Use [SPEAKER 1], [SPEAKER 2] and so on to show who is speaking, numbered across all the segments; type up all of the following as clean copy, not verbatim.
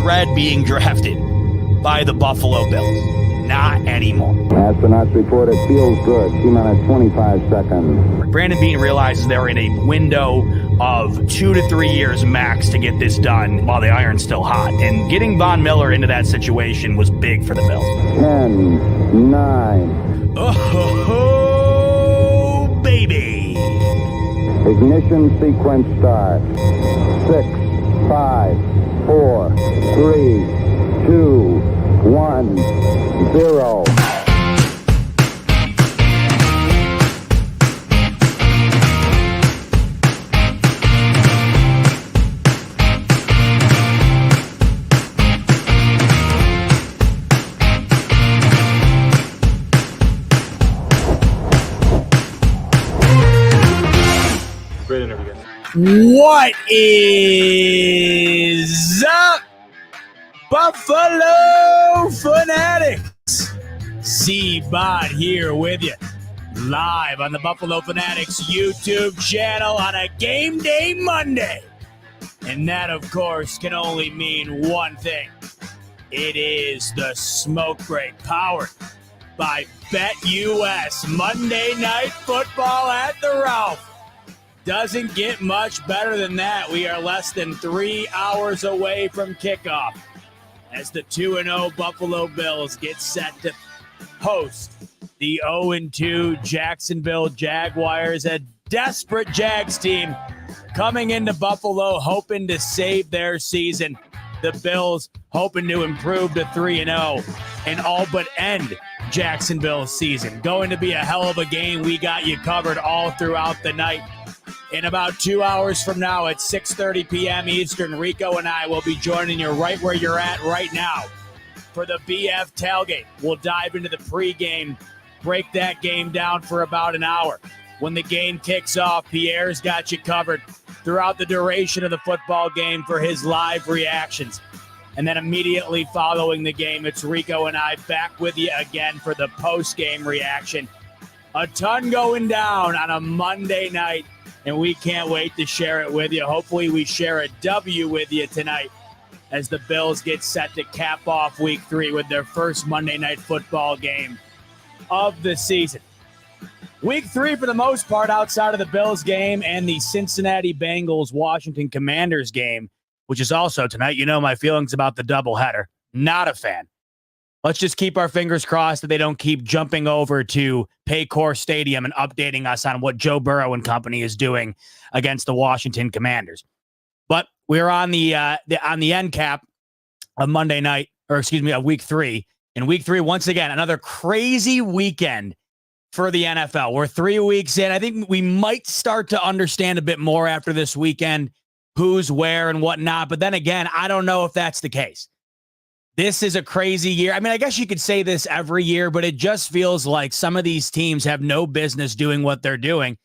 [SPEAKER 1] dread being drafted by the Buffalo Bills. Not anymore.
[SPEAKER 2] Astronauts report it feels good. T-minus 25 seconds.
[SPEAKER 1] Brandon Beane realizes they're in a window of 2 to 3 years max to get this done while the iron's still hot. And getting Von Miller into that situation was big for the Bills.
[SPEAKER 2] 10, 9.
[SPEAKER 1] Oh, baby.
[SPEAKER 2] Ignition sequence start. 6, 5, 4, 3, 2, 1, 0.
[SPEAKER 3] Great interview, guys.
[SPEAKER 1] What is up, Buffalo Fanatics? C-Bot here with you, live on the Buffalo Fanatics YouTube channel on a game day Monday. And that, of course, can only mean one thing. It is the Smoke Break, powered by BetUS. Monday Night Football at the Ralph. Doesn't get much better than that. We are less than 3 hours away from kickoff as the 2-0 Buffalo Bills get set to host the 0-2 Jacksonville Jaguars, a desperate Jags team coming into Buffalo hoping to save their season. The Bills hoping to improve to 3-0 and all but end Jacksonville's season. Going to be a hell of a game. We got you covered all throughout the night. In about 2 hours from now at 6:30 p.m. Eastern, Rico and I will be joining you right where you're at right now for the BF Tailgate. We'll dive into the pregame, break that game down for about an hour. When the game kicks off, Pierre's got you covered throughout the duration of the football game for his live reactions. And then immediately following the game, it's Rico and I back with you again for the post-game reaction. A ton going down on a Monday night, and we can't wait to share it with you. Hopefully we share a W with you tonight as the Bills get set to cap off Week 3 with their first Monday Night Football game of the season. Week 3, for the most part, outside of the Bills game and the Cincinnati Bengals-Washington Commanders game, which is also tonight. You know my feelings about the doubleheader. Not a fan. Let's just keep our fingers crossed that they don't keep jumping over to Paycor Stadium and updating us on what Joe Burrow and company is doing against the Washington Commanders. But we're on the end cap of Monday night, of Week 3. In Week 3, once again, another crazy weekend for the NFL. We're 3 weeks in. I think we might start to understand a bit more after this weekend who's where and whatnot. But then again, I don't know if that's the case. This is a crazy year. I mean, I guess you could say this every year, but it just feels like some of these teams have no business doing what they're doing,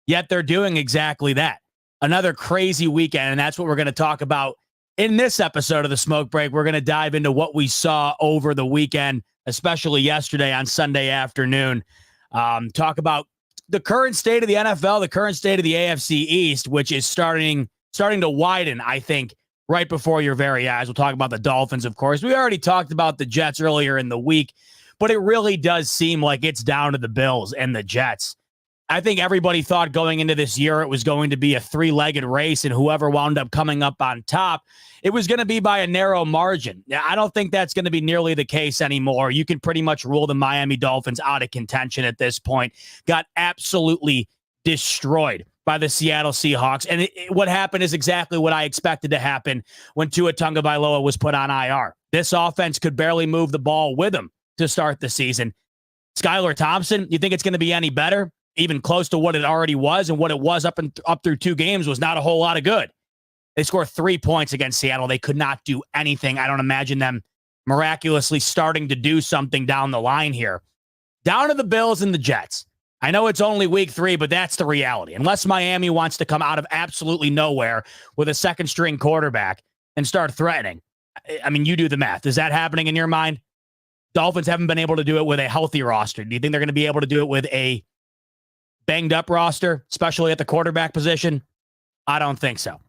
[SPEAKER 1] yet they're doing exactly that. Another crazy weekend, and that's what we're going to talk about in this episode of The Smoke Break. We're going to dive into what we saw over the weekend, especially yesterday on Sunday afternoon. Talk about the current state of the NFL, the current state of the AFC East, which is starting to widen, I think, right before your very eyes. We'll talk about the Dolphins, of course. We already talked about the Jets earlier in the week, but it really does seem like it's down to the Bills and the Jets. I think everybody thought going into this year it was going to be a three-legged race, and whoever wound up coming up on top, it was going to be by a narrow margin. I don't think that's going to be nearly the case anymore. You can pretty much rule the Miami Dolphins out of contention at this point. Got absolutely destroyed by the Seattle Seahawks. And what happened is exactly what I expected to happen when Tua Tagovailoa was put on IR. This offense could barely move the ball with him to start the season. Skylar Thompson, you think it's going to be any better? Even close to what it already was, and what it was up through 2 games was not a whole lot of good. They scored 3 points against Seattle. They could not do anything. I don't imagine them miraculously starting to do something down the line here. Down to the Bills and the Jets. I know it's only Week 3, but that's the reality. Unless Miami wants to come out of absolutely nowhere with a second-string quarterback and start threatening. I mean, you do the math. Is that happening in your mind? Dolphins haven't been able to do it with a healthy roster. Do you think they're going to be able to do it with a banged-up roster, especially at the quarterback position? I don't think so.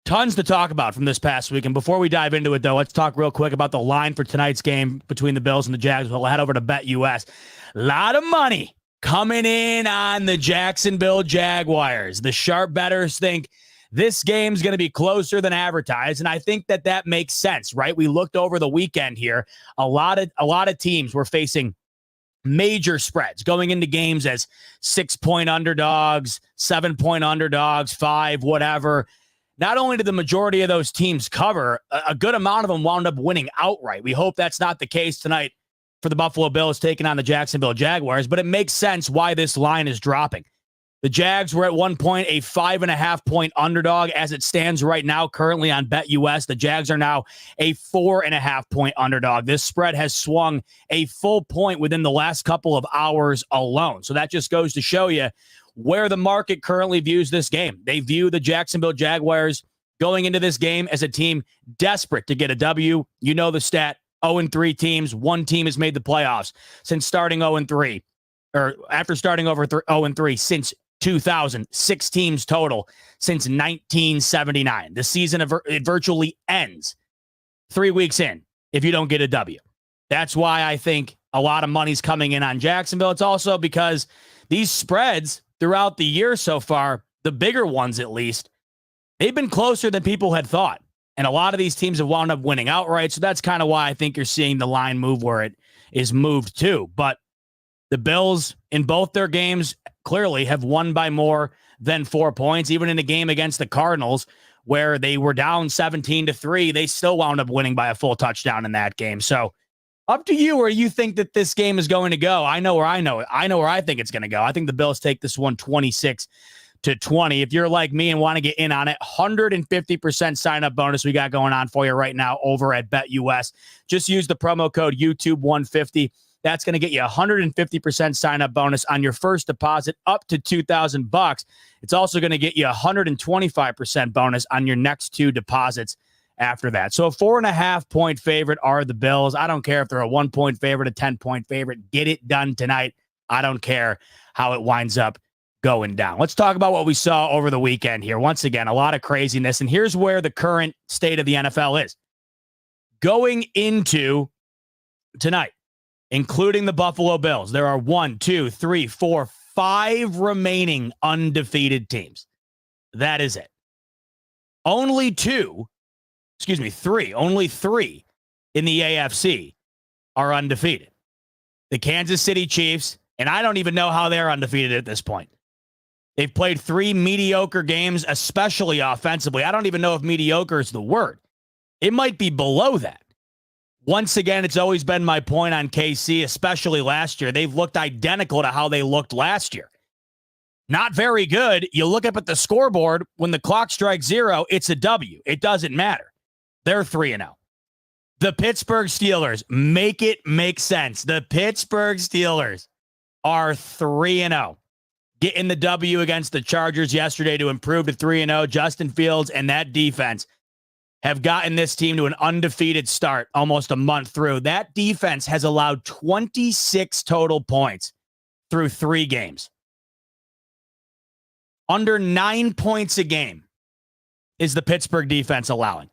[SPEAKER 1] Tons to talk about from this past week. And before we dive into it, though, let's talk real quick about the line for tonight's game between the Bills and the Jags. We'll head over to BetUS. A lot of money coming in on the Jacksonville Jaguars. The sharp bettors think this game's going to be closer than advertised, and I think that makes sense, right? We looked over the weekend here. A lot of teams were facing major spreads going into games as 6-point underdogs, 7-point underdogs, 5, whatever. Not only did the majority of those teams cover, a good amount of them wound up winning outright. We hope that's not the case tonight for the Buffalo Bills taking on the Jacksonville Jaguars, but it makes sense why this line is dropping. The Jags were at one point a 5.5-point underdog. As it stands right now, currently on BetUS, the Jags are now a 4.5-point underdog. This spread has swung a full point within the last couple of hours alone. So that just goes to show you where the market currently views this game. They view the Jacksonville Jaguars going into this game as a team desperate to get a W. You know the stat, 0-3 teams. One team has made the playoffs since starting 0-3, or after starting over 0-3 since 2000. 6 teams total since 1979. The season it virtually ends 3 weeks in if you don't get a W. That's why I think a lot of money's coming in on Jacksonville. It's also because these spreads throughout the year so far, the bigger ones at least, they've been closer than people had thought. And a lot of these teams have wound up winning outright. So that's kind of why I think you're seeing the line move where it is moved to. But the Bills in both their games clearly have won by more than 4 points. Even in a game against the Cardinals where they were down 17-3, they still wound up winning by a full touchdown in that game. So up to you where you think that this game is going to go. I know where I think it's going to go. I think the Bills take this one 26-20. If you're like me and want to get in on it, 150% sign-up bonus we got going on for you right now over at BetUS. Just use the promo code YouTube150. That's going to get you 150% sign-up bonus on your first deposit up to $2,000. It's also going to get you 125% bonus on your next 2 deposits after that. So a 4.5-point favorite are the Bills. I don't care if they're a 1-point favorite, a 10-point favorite. Get it done tonight. I don't care how it winds up going down. Let's talk about what we saw over the weekend here. Once again, a lot of craziness. And here's where the current state of the NFL is. Going into tonight, including the Buffalo Bills, there are 5 remaining undefeated teams. That is it. Only 3 in the AFC are undefeated. The Kansas City Chiefs, and I don't even know how they're undefeated at this point. They've played 3 mediocre games, especially offensively. I don't even know if mediocre is the word. It might be below that. Once again, it's always been my point on KC, especially last year. They've looked identical to how they looked last year. Not very good. You look up at the scoreboard, when the clock strikes 0, it's a W. It doesn't matter. They're 3-0. The Pittsburgh Steelers, make it make sense. The Pittsburgh Steelers are 3-0. Getting the W against the Chargers yesterday to improve to 3-0. Justin Fields and that defense have gotten this team to an undefeated start almost a month through. That defense has allowed 26 total points through 3 games. Under 9 points a game is the Pittsburgh defense allowing.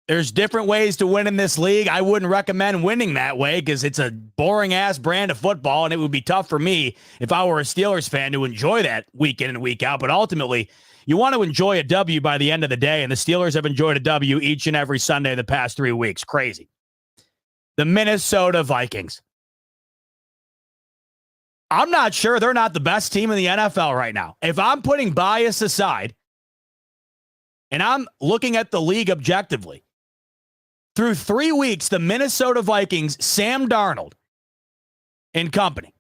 [SPEAKER 1] There's different ways to win in this league. I wouldn't recommend winning that way because it's a boring-ass brand of football, and it would be tough for me if I were a Steelers fan to enjoy that week in and week out. But ultimately, you want to enjoy a W by the end of the day, and the Steelers have enjoyed a W each and every Sunday the past 3 weeks. Crazy. The Minnesota Vikings. I'm not sure they're not the best team in the NFL right now. If I'm putting bias aside and I'm looking at the league objectively, through 3 weeks, the Minnesota Vikings, Sam Darnold and company,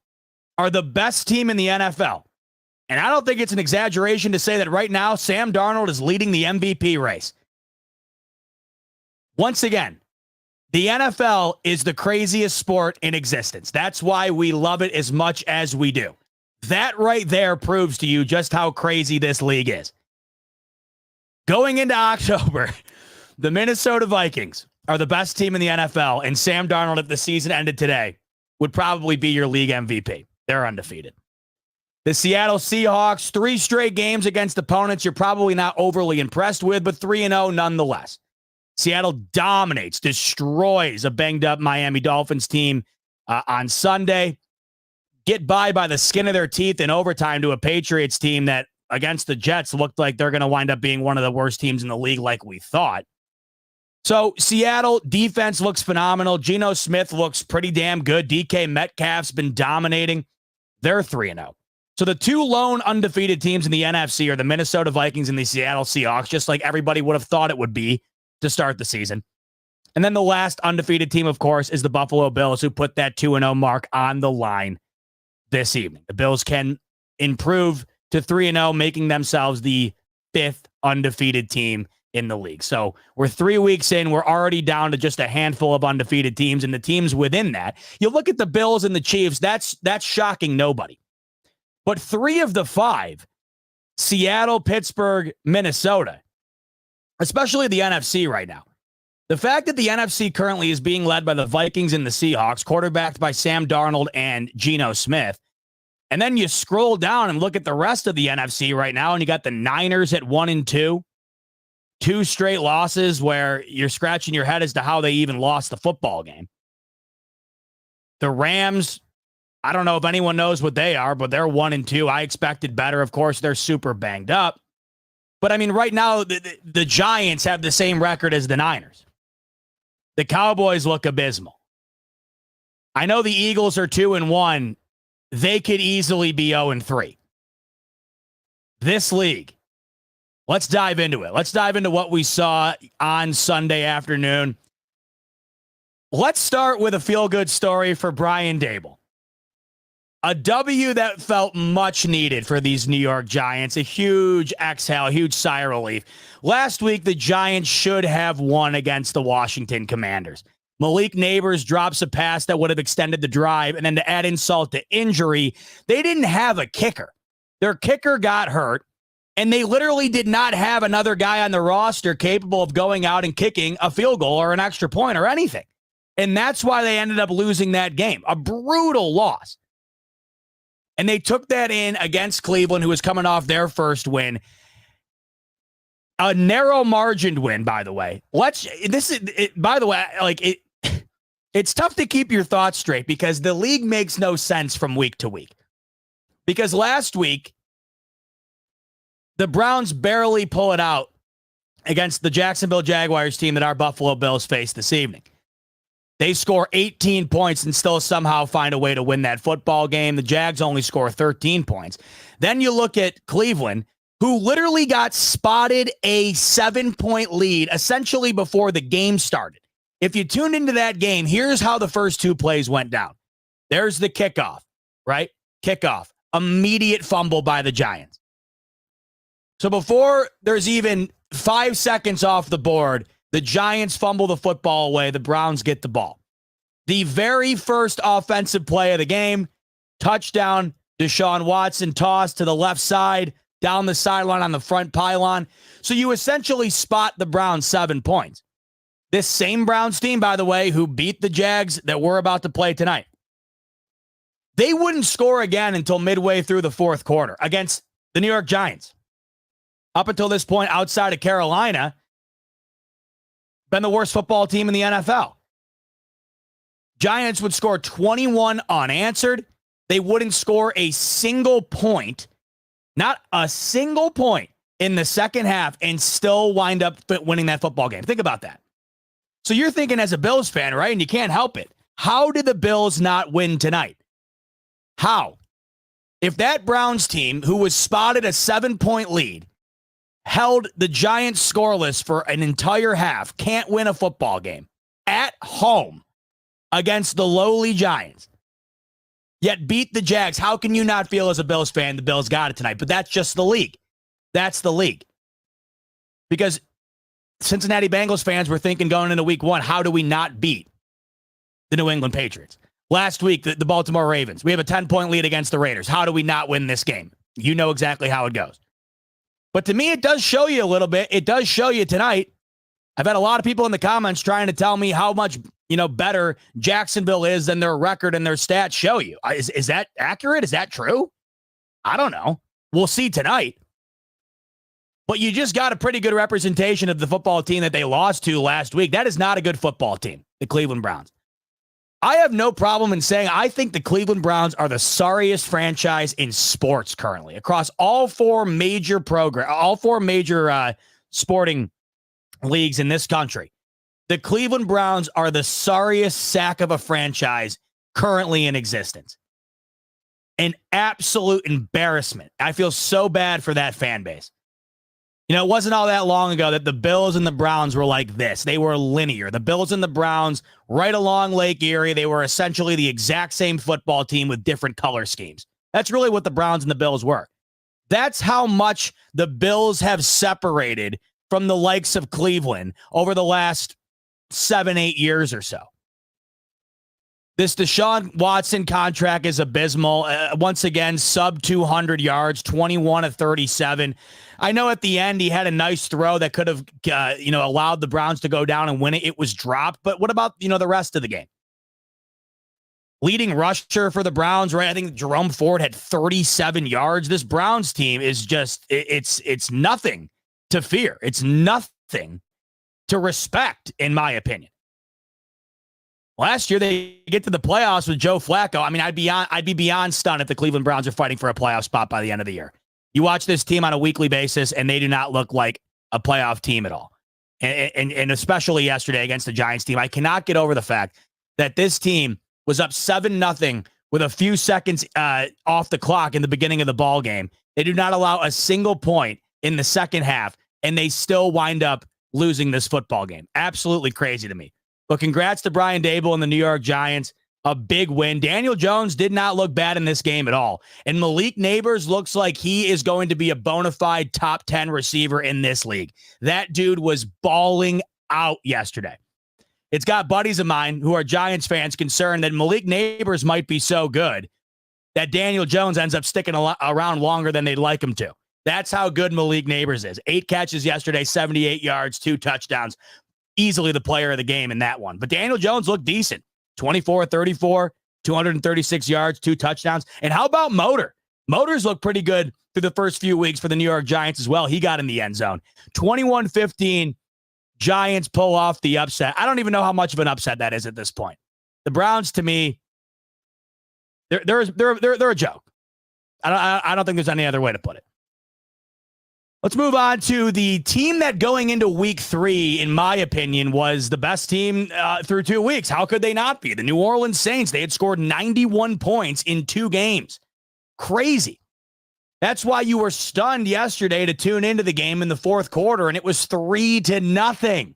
[SPEAKER 1] are the best team in the NFL. And I don't think it's an exaggeration to say that right now, Sam Darnold is leading the MVP race. Once again, the NFL is the craziest sport in existence. That's why we love it as much as we do. That right there proves to you just how crazy this league is. Going into October, the Minnesota Vikings are the best team in the NFL, and Sam Darnold, if the season ended today, would probably be your league MVP. They're undefeated. The Seattle Seahawks, 3 straight games against opponents you're probably not overly impressed with, but 3-0 nonetheless. Seattle dominates, destroys a banged-up Miami Dolphins team on Sunday. Get by the skin of their teeth in overtime to a Patriots team that, against the Jets, looked like they're going to wind up being one of the worst teams in the league like we thought. So Seattle defense looks phenomenal. Geno Smith looks pretty damn good. DK Metcalf's been dominating. They're 3-0. So the 2 lone undefeated teams in the NFC are the Minnesota Vikings and the Seattle Seahawks, just like everybody would have thought it would be to start the season. And then the last undefeated team, of course, is the Buffalo Bills, who put that 2-0 mark on the line this evening. The Bills can improve to 3-0, making themselves the 5th undefeated team in the league. So we're 3 weeks in. We're already down to just a handful of undefeated teams, and the teams within that, you look at the Bills and the Chiefs, that's shocking nobody. But 3 of the 5, Seattle, Pittsburgh, Minnesota, especially the NFC right now. The fact that the NFC currently is being led by the Vikings and the Seahawks, quarterbacked by Sam Darnold and Geno Smith, and then you scroll down and look at the rest of the NFC right now, and you got the Niners at 1-2, 2 straight losses where you're scratching your head as to how they even lost the football game. The Rams, I don't know if anyone knows what they are, but they're 1-2. I expected better. Of course, they're super banged up. But, I mean, right now, the Giants have the same record as the Niners. The Cowboys look abysmal. I know the Eagles are 2-1. They could easily be 0-3. This league, let's dive into it. Let's dive into what we saw on Sunday afternoon. Let's start with a feel-good story for Brian Daboll. A W that felt much needed for these New York Giants. A huge exhale, a huge sigh of relief. Last week, the Giants should have won against the Washington Commanders. Malik Neighbors drops a pass that would have extended the drive, and then to add insult to injury, they didn't have a kicker. Their kicker got hurt, and they literally did not have another guy on the roster capable of going out and kicking a field goal or an extra point or anything. And that's why they ended up losing that game. A brutal loss. And they took that in against Cleveland, who was coming off their first win. A narrow margined win, by the way. It's tough to keep your thoughts straight because the league makes no sense from week to week. Because last week, the Browns barely pull it out against the Jacksonville Jaguars team that our Buffalo Bills face this evening. They score 18 points and still somehow find a way to win that football game. The Jags only score 13 points. Then you look at Cleveland, who literally got spotted a 7-point lead essentially before the game started. If you tuned into that game, here's how the first 2 plays went down. There's the kickoff, right? Kickoff. Immediate fumble by the Giants. So before there's even 5 seconds off the board, the Giants fumble the football away. The Browns get the ball. The very first offensive play of the game, touchdown, Deshaun Watson toss to the left side, down the sideline on the front pylon. So you essentially spot the Browns 7 points. This same Browns team, by the way, who beat the Jags that we're about to play tonight, they wouldn't score again until midway through the fourth quarter against the New York Giants. Up until this point, outside of Carolina, been the worst football team in the NFL. Giants would score 21 unanswered. They wouldn't score a single point, not a single point in the second half, and still wind up winning that football game. Think about that. So you're thinking as a Bills fan, right? And you can't help it. How did the Bills not win tonight? How? If that Browns team, who was spotted a 7-point lead, held the Giants scoreless for an entire half, can't win a football game at home against the lowly Giants, yet beat the Jags, how can you not feel as a Bills fan the Bills got it tonight? But that's just the league. That's the league. Because Cincinnati Bengals fans were thinking going into week 1, how do we not beat the New England Patriots? Last week, the Baltimore Ravens. We have a 10-point lead against the Raiders. How do we not win this game? You know exactly how it goes. But to me, it does show you a little bit. It does show you tonight. I've had a lot of people in the comments trying to tell me how much, better Jacksonville is than their record and their stats show you. Is that accurate? Is that true? I don't know. We'll see tonight. But you just got a pretty good representation of the football team that they lost to last week. That is not a good football team, the Cleveland Browns. I have no problem in saying I think the Cleveland Browns are the sorriest franchise in sports currently across all four major sporting leagues in this country. The Cleveland Browns are the sorriest sack of a franchise currently in existence. An absolute embarrassment. I feel so bad for that fan base. You know, it wasn't all that long ago that the Bills and the Browns were like this. They were linear. The Bills and the Browns, right along Lake Erie, they were essentially the exact same football team with different color schemes. That's really what the Browns and the Bills were. That's how much the Bills have separated from the likes of Cleveland over the last 7-8 years or so. This Deshaun Watson contract is abysmal. Once again, sub 200 yards, 21 of 37. I know at the end he had a nice throw that could have, allowed the Browns to go down and win it. It was dropped. But what about, the rest of the game? Leading rusher for the Browns, right? I think Jerome Ford had 37 yards. This Browns team is just, it's nothing to fear. It's nothing to respect, in my opinion. Last year, they get to the playoffs with Joe Flacco. I mean, I'd be beyond stunned if the Cleveland Browns are fighting for a playoff spot by the end of the year. You watch this team on a weekly basis, and they do not look like a playoff team at all. And especially yesterday against the Giants team, I cannot get over the fact that this team was up 7-0 with a few seconds off the clock in the beginning of the ball game. They do not allow a single point in the second half, and they still wind up losing this football game. Absolutely crazy to me. But congrats to Brian Daboll and the New York Giants. A big win. Daniel Jones did not look bad in this game at all. And Malik Neighbors looks like he is going to be a bona fide top 10 receiver in this league. That dude was balling out yesterday. It's got buddies of mine who are Giants fans concerned that Malik Neighbors might be so good that Daniel Jones ends up sticking around longer than they'd like him to. That's how good Malik Neighbors is. 8 catches yesterday, 78 yards, 2 touchdowns. Easily the player of the game in that one. But Daniel Jones looked decent. 24-34, 236 yards, 2 touchdowns. And how about Motor? Motors looked pretty good through the first few weeks for the New York Giants as well. He got in the end zone. 21-15, Giants pull off the upset. I don't even know how much of an upset that is at this point. The Browns, to me, they're a joke. I don't think there's any other way to put it. Let's move on to the team that going into week 3, in my opinion, was the best team through 2 weeks. How could they not be? The New Orleans Saints, they had scored 91 points in 2 games. Crazy. That's why you were stunned yesterday to tune into the game in the fourth quarter, and it was 3-0.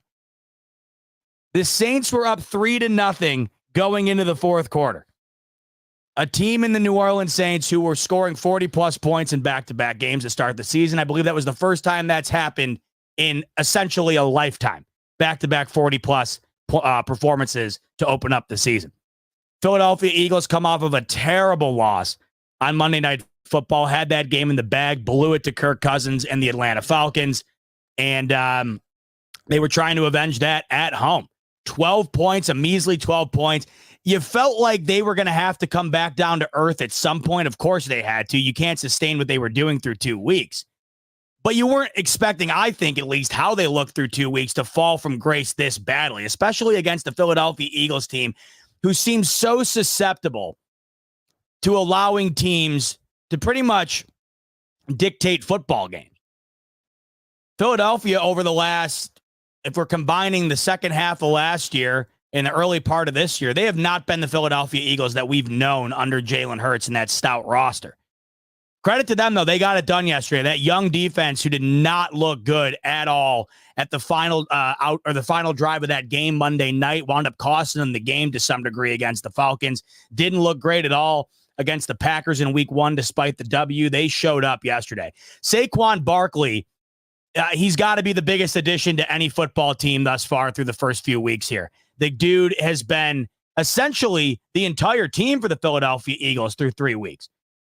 [SPEAKER 1] The Saints were up 3-0 going into the fourth quarter. A team in the New Orleans Saints who were scoring 40-plus points in back-to-back games to start the season. I believe that was the first time that's happened in essentially a lifetime. Back-to-back 40-plus performances to open up the season. Philadelphia Eagles come off of a terrible loss on Monday Night Football, had that game in the bag, blew it to Kirk Cousins and the Atlanta Falcons, and they were trying to avenge that at home. 12 points, a measly 12 points. You felt like they were going to have to come back down to earth at some point. Of course they had to. You can't sustain what they were doing through 2 weeks. But you weren't expecting, I think at least, how they looked through 2 weeks to fall from grace this badly, especially against the Philadelphia Eagles team, who seems so susceptible to allowing teams to pretty much dictate football games. Philadelphia over the last, if we're combining the second half of last year in the early part of this year, they have not been the Philadelphia Eagles that we've known under Jalen Hurts and that stout roster. Credit to them, though. They got it done yesterday. That young defense who did not look good at all at the final the final drive of that game Monday night wound up costing them the game to some degree against the Falcons. Didn't look great at all against the Packers in week 1 despite the W. They showed up yesterday. Saquon Barkley, he's got to be the biggest addition to any football team thus far through the first few weeks here. The dude has been essentially the entire team for the Philadelphia Eagles through 3 weeks.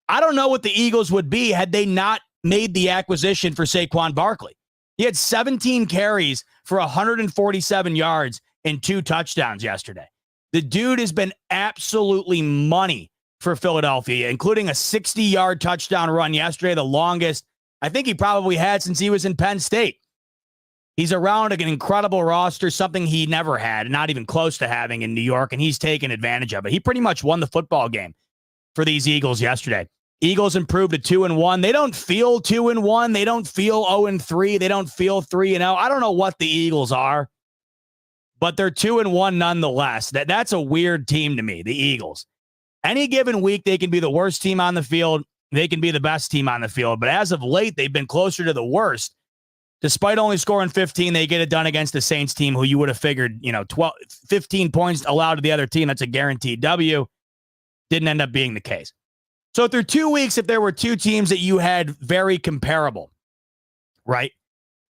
[SPEAKER 1] I don't know what the Eagles would be had they not made the acquisition for Saquon Barkley. He had 17 carries for 147 yards and 2 touchdowns yesterday. The dude has been absolutely money for Philadelphia, including a 60-yard touchdown run yesterday, the longest I think he probably had since he was in Penn State. He's around an incredible roster, something he never had, not even close to having in New York, and he's taken advantage of it. He pretty much won the football game for these Eagles yesterday. Eagles improved to 2-1. They don't feel 2-1. They don't feel 0-3. They don't feel 3-0. I don't know what the Eagles are, but they're 2-1 nonetheless. That's a weird team to me, the Eagles. Any given week, they can be the worst team on the field. They can be the best team on the field. But as of late, they've been closer to the worst. Despite only scoring 15, they get it done against the Saints team, who you would have figured, 15 points allowed to the other team. That's a guaranteed W. Didn't end up being the case. So through 2 weeks, if there were two teams that you had very comparable, right?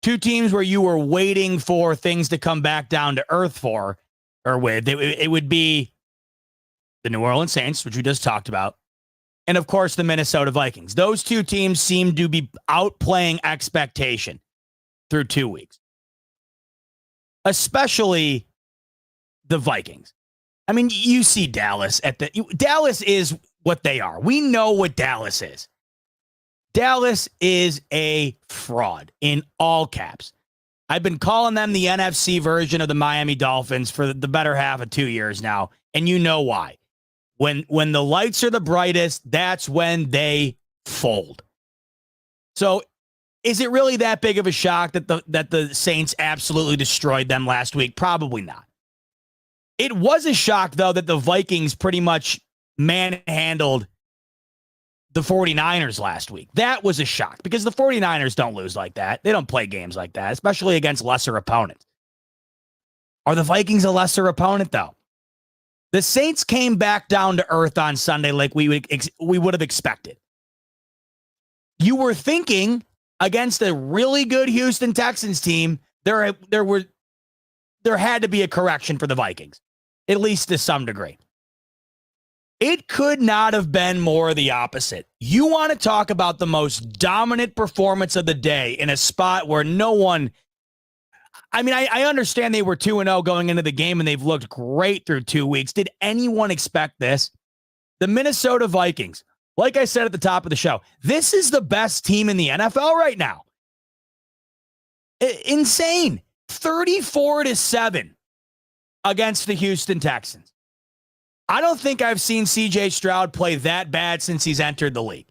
[SPEAKER 1] Two teams where you were waiting for things to come back down to earth for, or with, it would be the New Orleans Saints, which we just talked about, and of course the Minnesota Vikings. Those two teams seem to be outplaying expectation through 2 weeks, especially the Vikings. I mean, you see Dallas Dallas is what they are. We know what Dallas is. Dallas is a fraud in all caps. I've been calling them the NFC version of the Miami Dolphins for the better half of 2 years now, and you know why. When the lights are the brightest, that's when they fold. So is it really that big of a shock that the Saints absolutely destroyed them last week? Probably not. It was a shock, though, that the Vikings pretty much manhandled the 49ers last week. That was a shock because the 49ers don't lose like that. They don't play games like that, especially against lesser opponents. Are the Vikings a lesser opponent, though? The Saints came back down to earth on Sunday like we would have expected. You were thinking against a really good Houston Texans team, there had to be a correction for the Vikings, at least to some degree. It could not have been more the opposite. You want to talk about the most dominant performance of the day in a spot where no one, I mean, I understand they were 2-0 going into the game and they've looked great through 2 weeks. Did anyone expect this? The Minnesota Vikings, like I said at the top of the show, this is the best team in the NFL right now. Insane. 34-7 against the Houston Texans. I don't think I've seen C.J. Stroud play that bad since he's entered the league.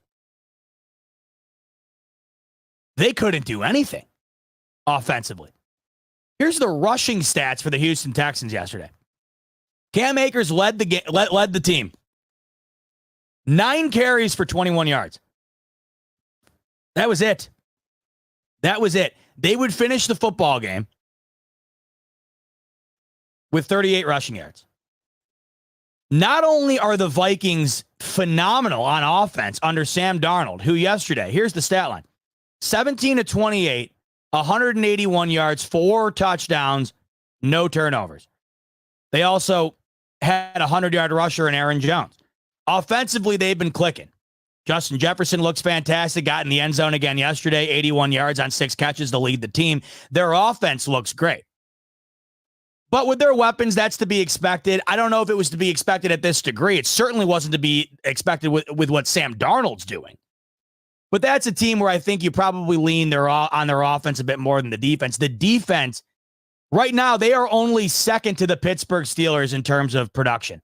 [SPEAKER 1] They couldn't do anything offensively. Here's the rushing stats for the Houston Texans yesterday. Cam Akers led the team. 9 carries for 21 yards. That was it. They would finish the football game with 38 rushing yards. Not only are the Vikings phenomenal on offense under Sam Darnold, who yesterday, here's the stat line, 17-28, 181 yards, 4 touchdowns, no turnovers. They also had a 100-yard rusher in Aaron Jones. Offensively, they've been clicking. Justin Jefferson looks fantastic, got in the end zone again yesterday, 81 yards on 6 catches to lead the team. Their offense looks great. But with their weapons, that's to be expected. I don't know if it was to be expected at this degree. It certainly wasn't to be expected with what Sam Darnold's doing. But that's a team where I think you probably lean on their offense a bit more than the defense. The defense, right now, they are only second to the Pittsburgh Steelers in terms of production.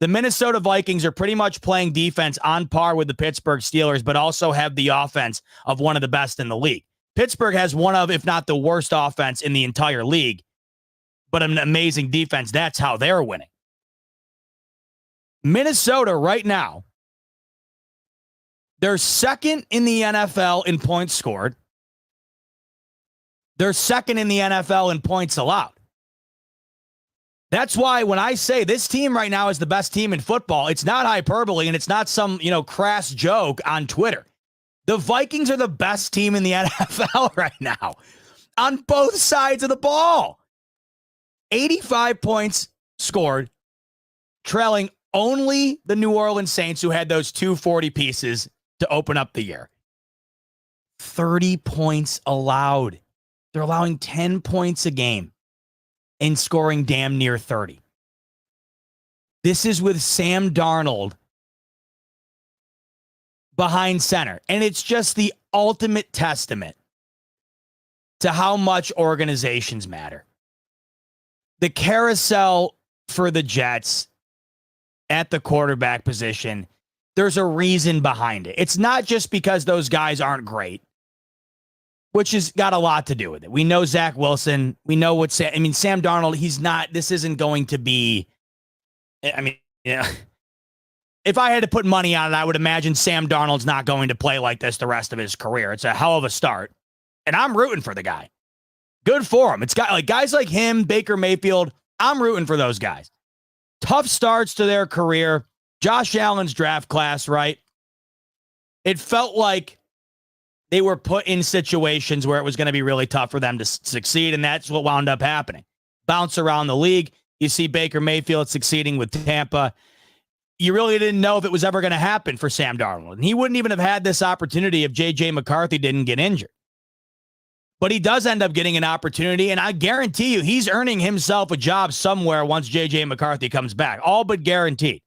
[SPEAKER 1] The Minnesota Vikings are pretty much playing defense on par with the Pittsburgh Steelers, but also have the offense of one of the best in the league. Pittsburgh has one of, if not the worst offense in the entire league, but an amazing defense. That's how they're winning. Minnesota right now, they're second in the NFL in points scored. They're second in the NFL in points allowed. That's why when I say this team right now is the best team in football, it's not hyperbole and it's not some, crass joke on Twitter. The Vikings are the best team in the NFL right now on both sides of the ball. 85 points scored, trailing only the New Orleans Saints, who had those 240 pieces to open up the year. 30 points allowed. They're allowing 10 points a game and scoring damn near 30. This is with Sam Darnold behind center. And it's just the ultimate testament to how much organizations matter. The carousel for the Jets at the quarterback position, there's a reason behind it. It's not just because those guys aren't great, which has got a lot to do with it. We know Zach Wilson. We know what Sam Darnold, he's not, this isn't going to be, if I had to put money on it, I would imagine Sam Darnold's not going to play like this the rest of his career. It's a hell of a start. And I'm rooting for the guy. Good for him. It's got like guys like him, Baker Mayfield. I'm rooting for those guys. Tough starts to their career. Josh Allen's draft class, right? It felt like they were put in situations where it was going to be really tough for them to succeed, and that's what wound up happening. Bounce around the league. You see Baker Mayfield succeeding with Tampa. You really didn't know if it was ever going to happen for Sam Darnold. And he wouldn't even have had this opportunity if J.J. McCarthy didn't get injured. But he does end up getting an opportunity, and I guarantee you he's earning himself a job somewhere once J.J. McCarthy comes back. All but guaranteed.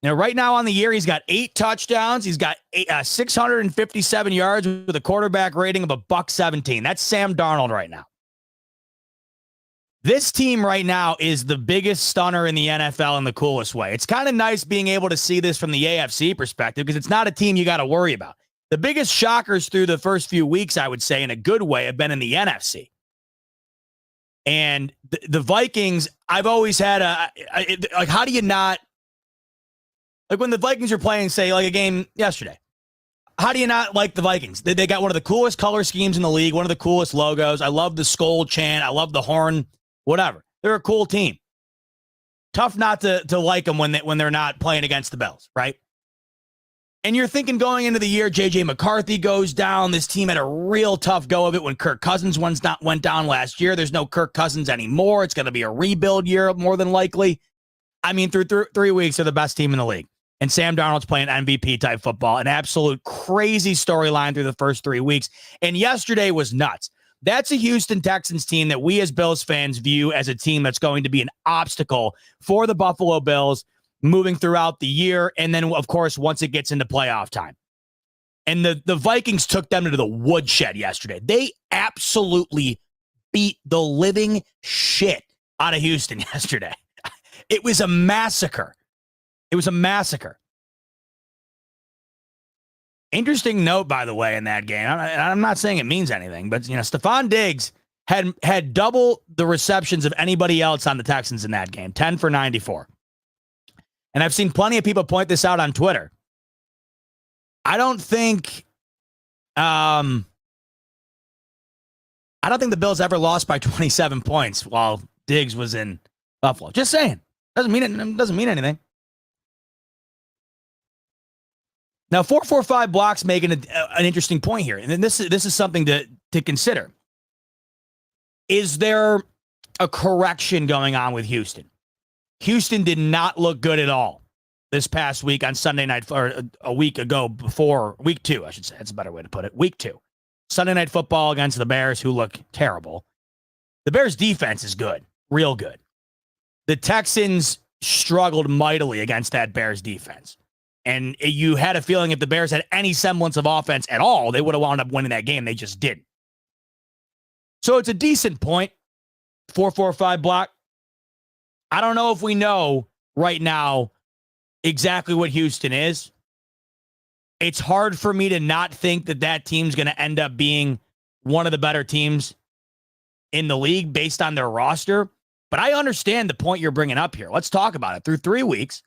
[SPEAKER 1] Now, right now on the year, he's got 8 touchdowns. He's got 657 yards with a quarterback rating of $117. That's Sam Darnold right now. This team right now is the biggest stunner in the NFL in the coolest way. It's kind of nice being able to see this from the AFC perspective because it's not a team you got to worry about. The biggest shockers through the first few weeks, I would say, in a good way, have been in the NFC. And the Vikings, I've always had like, how do you not, like when the Vikings are playing, say, like a game yesterday, how do you not like the Vikings? They got one of the coolest color schemes in the league, one of the coolest logos. I love the skull chant. I love the horn, whatever. They're a cool team. Tough not to like them when they're not playing against the Bills, right? And you're thinking going into the year, J.J. McCarthy goes down. This team had a real tough go of it when Kirk Cousins went down last year. There's no Kirk Cousins anymore. It's going to be a rebuild year more than likely. I mean, through 3 weeks, they're the best team in the league. And Sam Darnold's playing MVP-type football. An absolute crazy storyline through the first 3 weeks. And yesterday was nuts. That's a Houston Texans team that we as Bills fans view as a team that's going to be an obstacle for the Buffalo Bills moving throughout the year, and then, of course, once it gets into playoff time. And the Vikings took them to the woodshed yesterday. They absolutely beat the living shit out of Houston yesterday. It was a massacre. It was a massacre. Interesting note, by the way, in that game. I'm not saying it means anything, but, Stephon Diggs had double the receptions of anybody else on the Texans in that game, 10 for 94. And I've seen plenty of people point this out on Twitter. I don't think the Bills ever lost by 27 points while Diggs was in Buffalo. Just saying. Doesn't mean anything. Now, 445 blocks making an interesting point here. And then this is something to consider. Is there a correction going on with Houston? Houston did not look good at all this past week on Sunday night, or a week ago before, week 2, I should say. That's a better way to put it. Week 2. Sunday Night Football against the Bears, who look terrible. The Bears' defense is good, real good. The Texans struggled mightily against that Bears defense. And you had a feeling if the Bears had any semblance of offense at all, they would have wound up winning that game. They just didn't. So it's a decent point. 445 block. I don't know if we know right now exactly what Houston is. It's hard for me to not think that team's going to end up being one of the better teams in the league based on their roster. But I understand the point you're bringing up here. Let's talk about it. Through 3 weeks,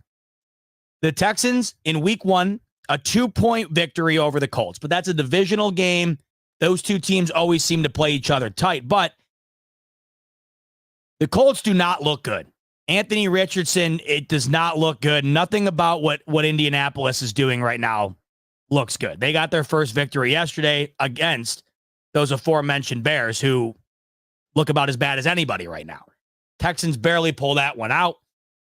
[SPEAKER 1] the Texans in week 1, a 2-point victory over the Colts. But that's a divisional game. Those two teams always seem to play each other tight. But the Colts do not look good. Anthony Richardson, it does not look good. Nothing about what Indianapolis is doing right now looks good. They got their first victory yesterday against those aforementioned Bears, who look about as bad as anybody right now. Texans barely pull that one out.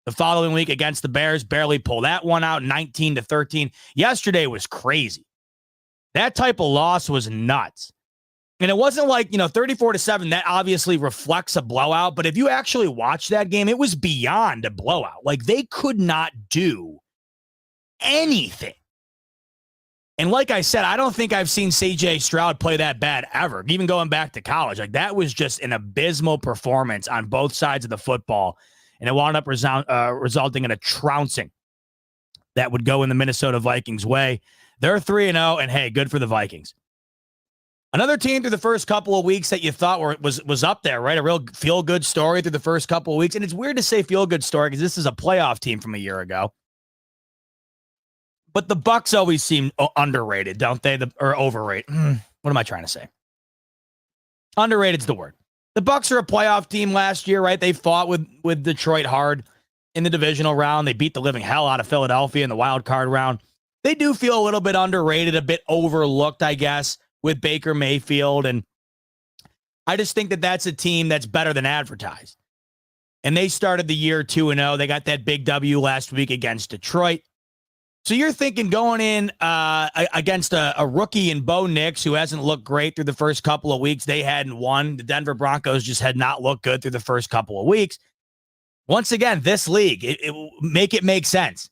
[SPEAKER 1] The following week against the Bears, barely pull that one out, 19-13. Yesterday was crazy. That type of loss was nuts. And it wasn't like, 34-7, that obviously reflects a blowout. But if you actually watch that game, it was beyond a blowout. Like, they could not do anything. And like I said, I don't think I've seen C.J. Stroud play that bad ever, even going back to college. Like, that was just an abysmal performance on both sides of the football, and it wound up resulting in a trouncing that would go in the Minnesota Vikings' way. They're 3-0, and hey, good for the Vikings. Another team through the first couple of weeks that you thought was up there, right? A real feel-good story through the first couple of weeks. And it's weird to say feel-good story because this is a playoff team from a year ago. But the Bucs always seem underrated, don't they? Or overrated. What am I trying to say? Underrated's the word. The Bucs are a playoff team last year, right? They fought with Detroit hard in the divisional round. They beat the living hell out of Philadelphia in the wild card round. They do feel a little bit underrated, a bit overlooked, I guess, with Baker Mayfield. And I just think that that's a team that's better than advertised. And they started the year 2-0. They got that big W last week against Detroit. So you're thinking going in against a rookie in Bo Nix, who hasn't looked great through the first couple of weeks. They hadn't won. The Denver Broncos just had not looked good through the first couple of weeks. Once again, this league, it make sense.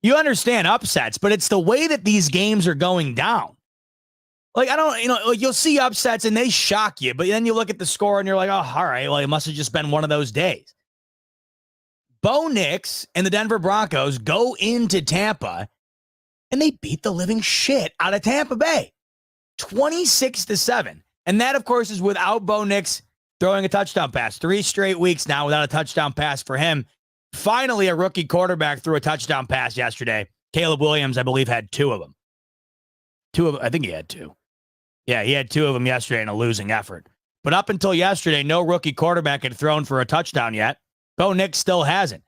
[SPEAKER 1] You understand upsets, but it's the way that these games are going down. Like, you'll see upsets and they shock you, but then you look at the score and you're like, oh, all right, well, it must have just been one of those days. Bo Nix and the Denver Broncos go into Tampa and they beat the living shit out of Tampa Bay, 26-7. And that, of course, is without Bo Nix throwing a touchdown pass. 3 straight weeks now without a touchdown pass for him. Finally, a rookie quarterback threw a touchdown pass yesterday. Caleb Williams, I believe, had 2 of them. I think he had 2. Yeah, he had 2 of them yesterday in a losing effort. But up until yesterday, no rookie quarterback had thrown for a touchdown yet. Bo Nix still hasn't.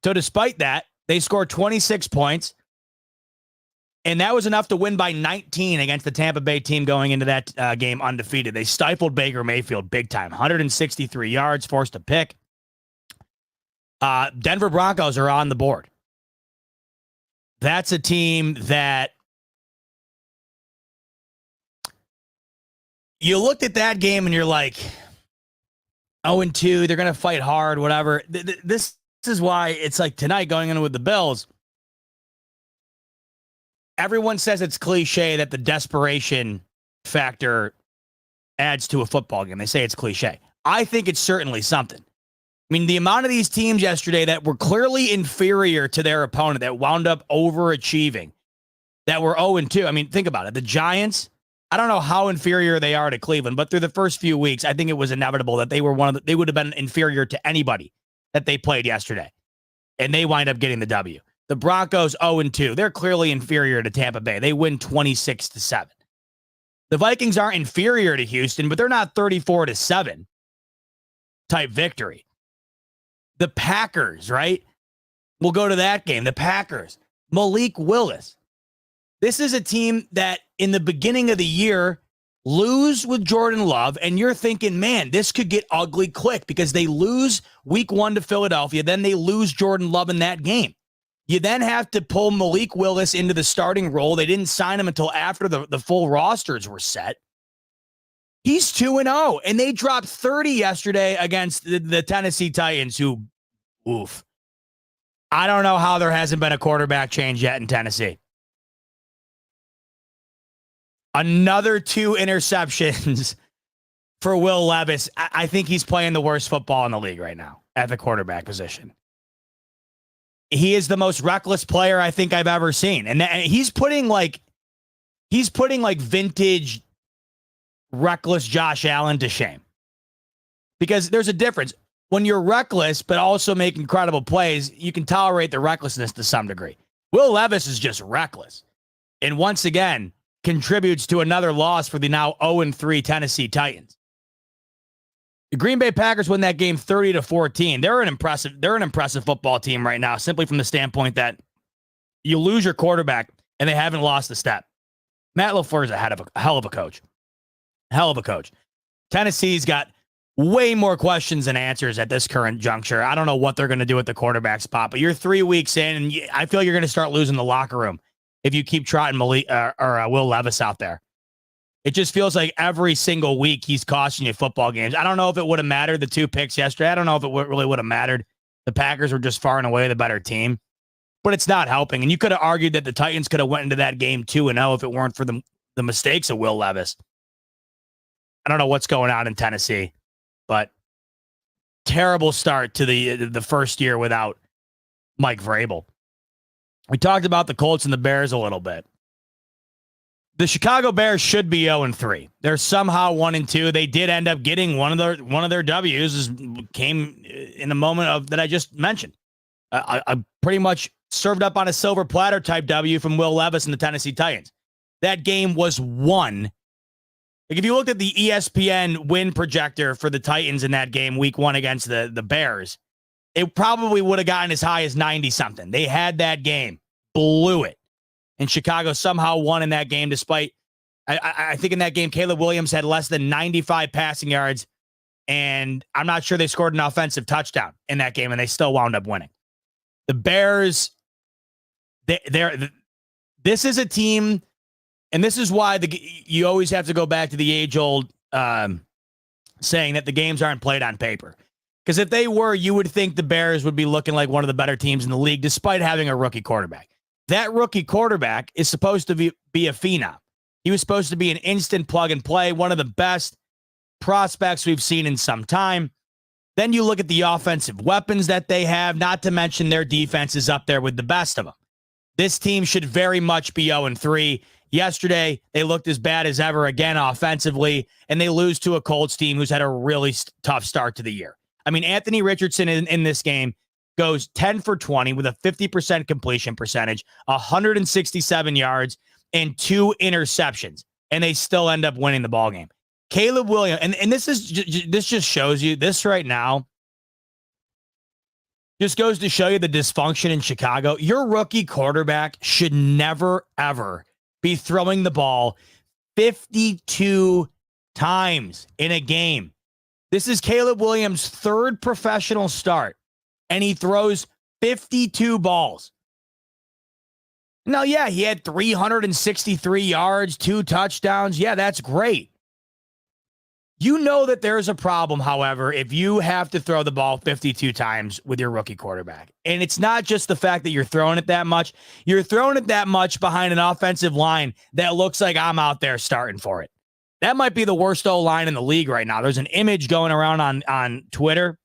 [SPEAKER 1] So despite that, they scored 26 points, and that was enough to win by 19 against the Tampa Bay team going into that game undefeated. They stifled Baker Mayfield big time, 163 yards, forced a pick. Denver Broncos are on the board. That's a team that you looked at that game and you're like, 0-2, they're going to fight hard, whatever. This is why it's like tonight going in with the Bills. Everyone says it's cliche that the desperation factor adds to a football game. They say it's cliche. I think it's certainly something. I mean, the amount of these teams yesterday that were clearly inferior to their opponent, that wound up overachieving, that were 0-2. I mean, think about it. The Giants, I don't know how inferior they are to Cleveland, but through the first few weeks, I think it was inevitable that they were they would have been inferior to anybody that they played yesterday. And they wind up getting the W. The Broncos 0-2. They're clearly inferior to Tampa Bay. They win 26-7. The Vikings aren't inferior to Houston, but they're not 34-7 type victory. The Packers, right? We'll go to that game. The Packers. Malik Willis. This is a team that in the beginning of the year lose with Jordan Love, and you're thinking, man, this could get ugly quick because they lose week 1 to Philadelphia, then they lose Jordan Love in that game. You then have to pull Malik Willis into the starting role. They didn't sign him until after the full rosters were set. He's 2-0, and they dropped 30 yesterday against the Tennessee Titans, who, oof. I don't know how there hasn't been a quarterback change yet in Tennessee. Another 2 interceptions for Will Levis. I think he's playing the worst football in the league right now at the quarterback position. He is the most reckless player I think I've ever seen. And he's putting like vintage reckless Josh Allen to shame. Because there's a difference. When you're reckless but also make incredible plays, you can tolerate the recklessness to some degree. Will Levis is just reckless. And once again, contributes to another loss for the now 0-3 Tennessee Titans. The Green Bay Packers win that game 30-14. They're an impressive football team right now, simply from the standpoint that you lose your quarterback and they haven't lost a step. Matt LaFleur is a hell of a coach. Hell of a coach. Tennessee's got way more questions than answers at this current juncture. I don't know what they're going to do at the quarterback spot, but you're 3 weeks in, and I feel you're going to start losing the locker room if you keep trotting Will Levis out there. It just feels like every single week he's costing you football games. I don't know if it would have mattered, the 2 picks yesterday. I don't know if it really would have mattered. The Packers were just far and away the better team. but it's not helping. And you could have argued that the Titans could have went into that game 2-0 if it weren't for the mistakes of Will Levis. I don't know what's going on in Tennessee, but terrible start to the first year without Mike Vrabel. We talked about the Colts and the Bears a little bit. The Chicago Bears should be 0-3. They're somehow 1-2. They did end up getting one of their W's. Came in a moment of that I just mentioned. I pretty much served up on a silver platter type W from Will Levis and the Tennessee Titans. That game was won. Like if you looked at the ESPN win projector for the Titans in that game, week 1 against the Bears, it probably would have gotten as high as 90-something. They had that game, blew it. And Chicago somehow won in that game despite, I think in that game, Caleb Williams had less than 95 passing yards, and I'm not sure they scored an offensive touchdown in that game, and they still wound up winning. The Bears, this is a team, and this is why you always have to go back to the age-old saying that the games aren't played on paper. Because if they were, you would think the Bears would be looking like one of the better teams in the league, despite having a rookie quarterback. That rookie quarterback is supposed to be a phenom. He was supposed to be an instant plug and play, one of the best prospects we've seen in some time. Then you look at the offensive weapons that they have, not to mention their defense is up there with the best of them. This team should very much be 0-3. Yesterday, they looked as bad as ever again offensively, and they lose to a Colts team who's had a really tough start to the year. I mean, Anthony Richardson in this game goes 10 for 20 with a 50% completion percentage, 167 yards, and 2 interceptions, and they still end up winning the ballgame. Caleb Williams, and this just shows you, this right now just goes to show you the dysfunction in Chicago. Your rookie quarterback should never, ever be throwing the ball 52 times in a game. This is Caleb Williams' 3rd professional start, and he throws 52 balls. Now, yeah, he had 363 yards, 2 touchdowns. Yeah, that's great. You know that there's a problem, however, if you have to throw the ball 52 times with your rookie quarterback. And it's not just the fact that you're throwing it that much. You're throwing it that much behind an offensive line that looks like I'm out there starting for it. That might be the worst O-line in the league right now. There's an image going around on Twitter.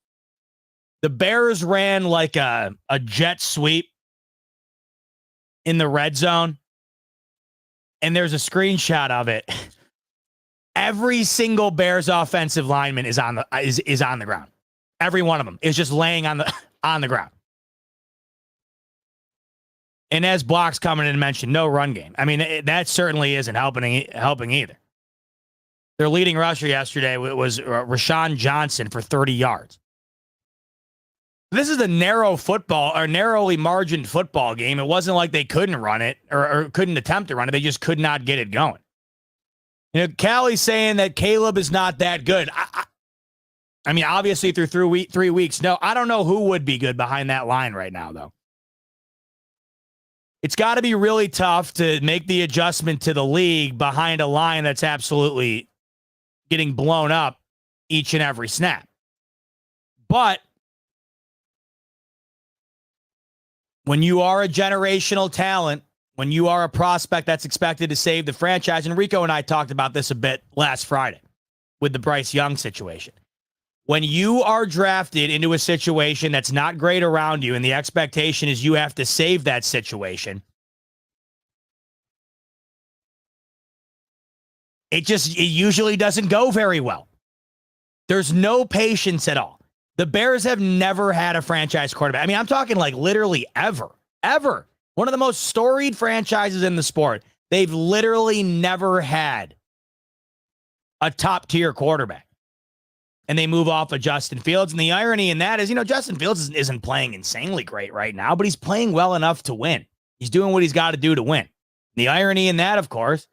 [SPEAKER 1] The Bears ran like a jet sweep in the red zone, and there's a screenshot of it. Every single Bears offensive lineman is on the ground. Every one of them is just laying on the ground. And as Block's coming in and mentioned, no run game. I mean, that certainly isn't helping either. Their leading rusher yesterday was Rashawn Johnson for 30 yards. This is a narrowly margined football game. It wasn't like they couldn't run it or couldn't attempt to run it. They just could not get it going. You know, Callie's saying that Caleb is not that good. I mean, obviously through 3 weeks. No, I don't know who would be good behind that line right now, though. It's got to be really tough to make the adjustment to the league behind a line that's absolutely getting blown up each and every snap. But when you are a generational talent, when you are a prospect that's expected to save the franchise, and Rico and I talked about this a bit last Friday with the Bryce Young situation. When you are drafted into a situation that's not great around you and the expectation is you have to save that situation, it usually doesn't go very well. There's no patience at all. The Bears have never had a franchise quarterback. I mean, I'm talking like literally ever. One of the most storied franchises in the sport. They've literally never had a top-tier quarterback. And they move off of Justin Fields. And the irony in that is, Justin Fields isn't playing insanely great right now, but he's playing well enough to win. He's doing what he's got to do to win. The irony in that, of course,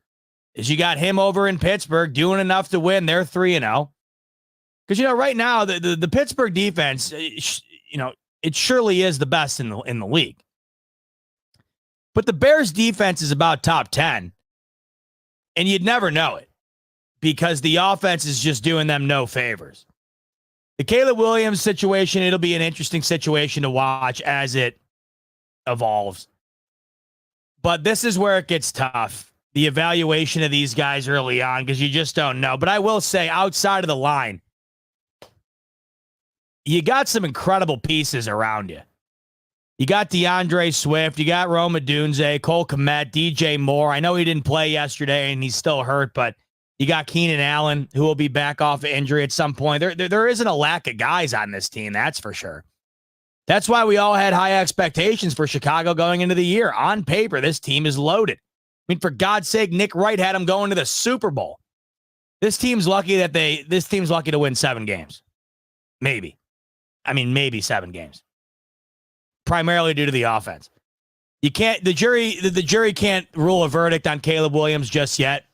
[SPEAKER 1] is you got him over in Pittsburgh doing enough to win. They're 3-0. Because, right now, the Pittsburgh defense, it surely is the best in the league. But the Bears defense is about top 10. And you'd never know it because the offense is just doing them no favors. The Caleb Williams situation, it'll be an interesting situation to watch as it evolves. But this is where it gets tough. The evaluation of these guys early on, because you just don't know. But I will say, outside of the line, you got some incredible pieces around you. You got DeAndre Swift, you got Rome Odunze, Cole Kmet, DJ Moore. I know he didn't play yesterday and he's still hurt, but you got Keenan Allen, who will be back off injury at some point. There isn't a lack of guys on this team, that's for sure. That's why we all had high expectations for Chicago going into the year. On paper, this team is loaded. I mean, for God's sake, Nick Wright had them going to the Super Bowl. This team's lucky to win 7 games. Maybe 7 games. Primarily due to the offense. The jury can't rule a verdict on Caleb Williams just yet,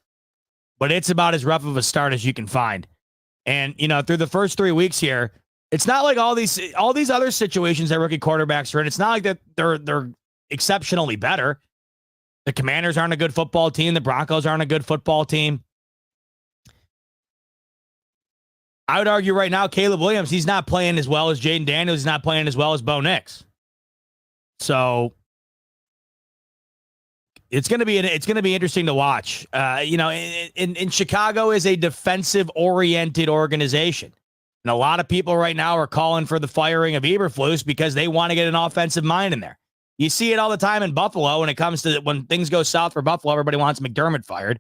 [SPEAKER 1] but it's about as rough of a start as you can find. And, through the first 3 weeks here, it's not like all these other situations that rookie quarterbacks are in. It's not like that they're exceptionally better. The Commanders aren't a good football team. The Broncos aren't a good football team. I would argue right now, Caleb Williams, he's not playing as well as Jaden Daniels. He's not playing as well as Bo Nix. So it's going to be interesting to watch. In Chicago is a defensive-oriented organization. And a lot of people right now are calling for the firing of Eberflus because they want to get an offensive mind in there. You see it all the time in Buffalo when things go south for Buffalo, everybody wants McDermott fired.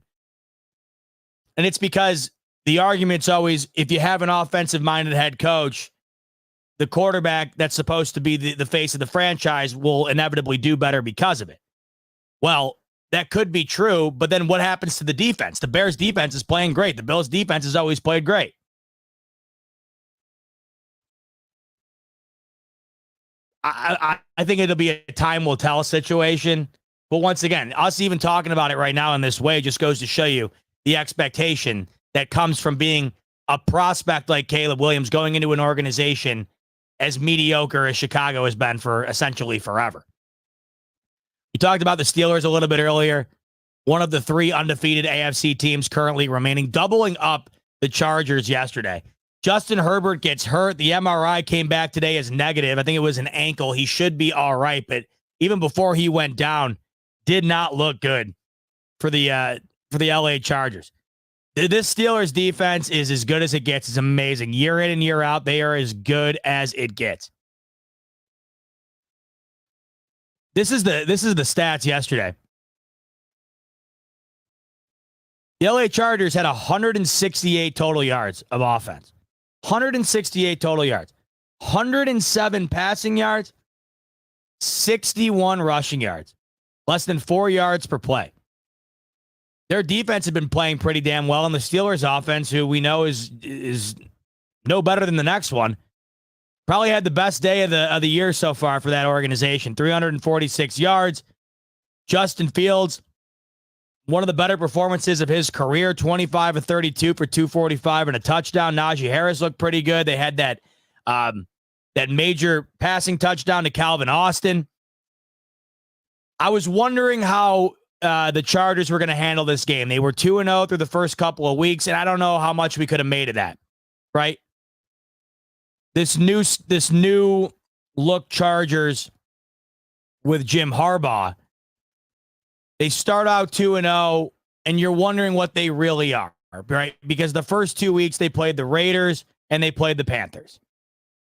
[SPEAKER 1] And it's because the argument's always, if you have an offensive-minded head coach, the quarterback that's supposed to be the face of the franchise will inevitably do better because of it. Well, that could be true, but then what happens to the defense? The Bears' defense is playing great. The Bills' defense has always played great. I think it'll be a time will tell situation. But once again, us even talking about it right now in this way just goes to show you the expectation that comes from being a prospect like Caleb Williams going into an organization as mediocre as Chicago has been for essentially forever. We talked about the Steelers a little bit earlier. One of the 3 undefeated AFC teams currently remaining, doubling up the Chargers yesterday. Justin Herbert gets hurt. The MRI came back today as negative. I think it was an ankle. He should be all right, but even before he went down, did not look good for the LA Chargers. This Steelers defense is as good as it gets. It's amazing. Year in and year out, they are as good as it gets. This is the stats yesterday. The LA Chargers had 168 total yards of offense. 168 total yards. 107 passing yards. 61 rushing yards. Less than 4 yards per play. Their defense had been playing pretty damn well, and the Steelers' offense, who we know is no better than the next one, probably had the best day of the year so far for that organization. 346 yards. Justin Fields, one of the better performances of his career, 25 of 32 for 245 and a touchdown. Najee Harris looked pretty good. They had that major passing touchdown to Calvin Austin. I was wondering how the Chargers were going to handle this game. They were 2-0 through the first couple of weeks, and I don't know how much we could have made of that, right? This new look Chargers with Jim Harbaugh, they start out 2-0, and you're wondering what they really are, right? Because the first 2 weeks they played the Raiders and they played the Panthers.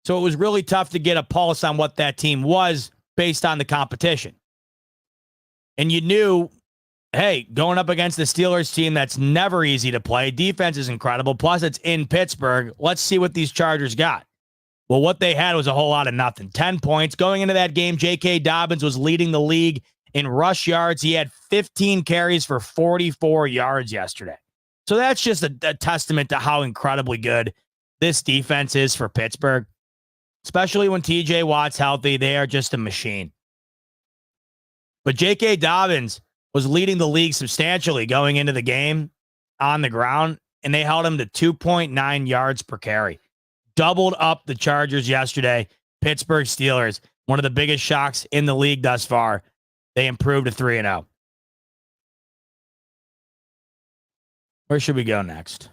[SPEAKER 1] So it was really tough to get a pulse on what that team was based on the competition. And you knew, hey, going up against the Steelers team that's never easy to play. Defense is incredible. Plus, it's in Pittsburgh. Let's see what these Chargers got. Well, what they had was a whole lot of nothing. 10 points. Going into that game, J.K. Dobbins was leading the league in rush yards. He had 15 carries for 44 yards yesterday. So that's just a testament to how incredibly good this defense is for Pittsburgh, especially when T.J. Watt's healthy. They are just a machine. But J.K. Dobbins was leading the league substantially going into the game on the ground, and they held him to 2.9 yards per carry. Doubled up the Chargers yesterday. Pittsburgh Steelers, one of the biggest shocks in the league thus far. They improved to 3-0. Where should we go next?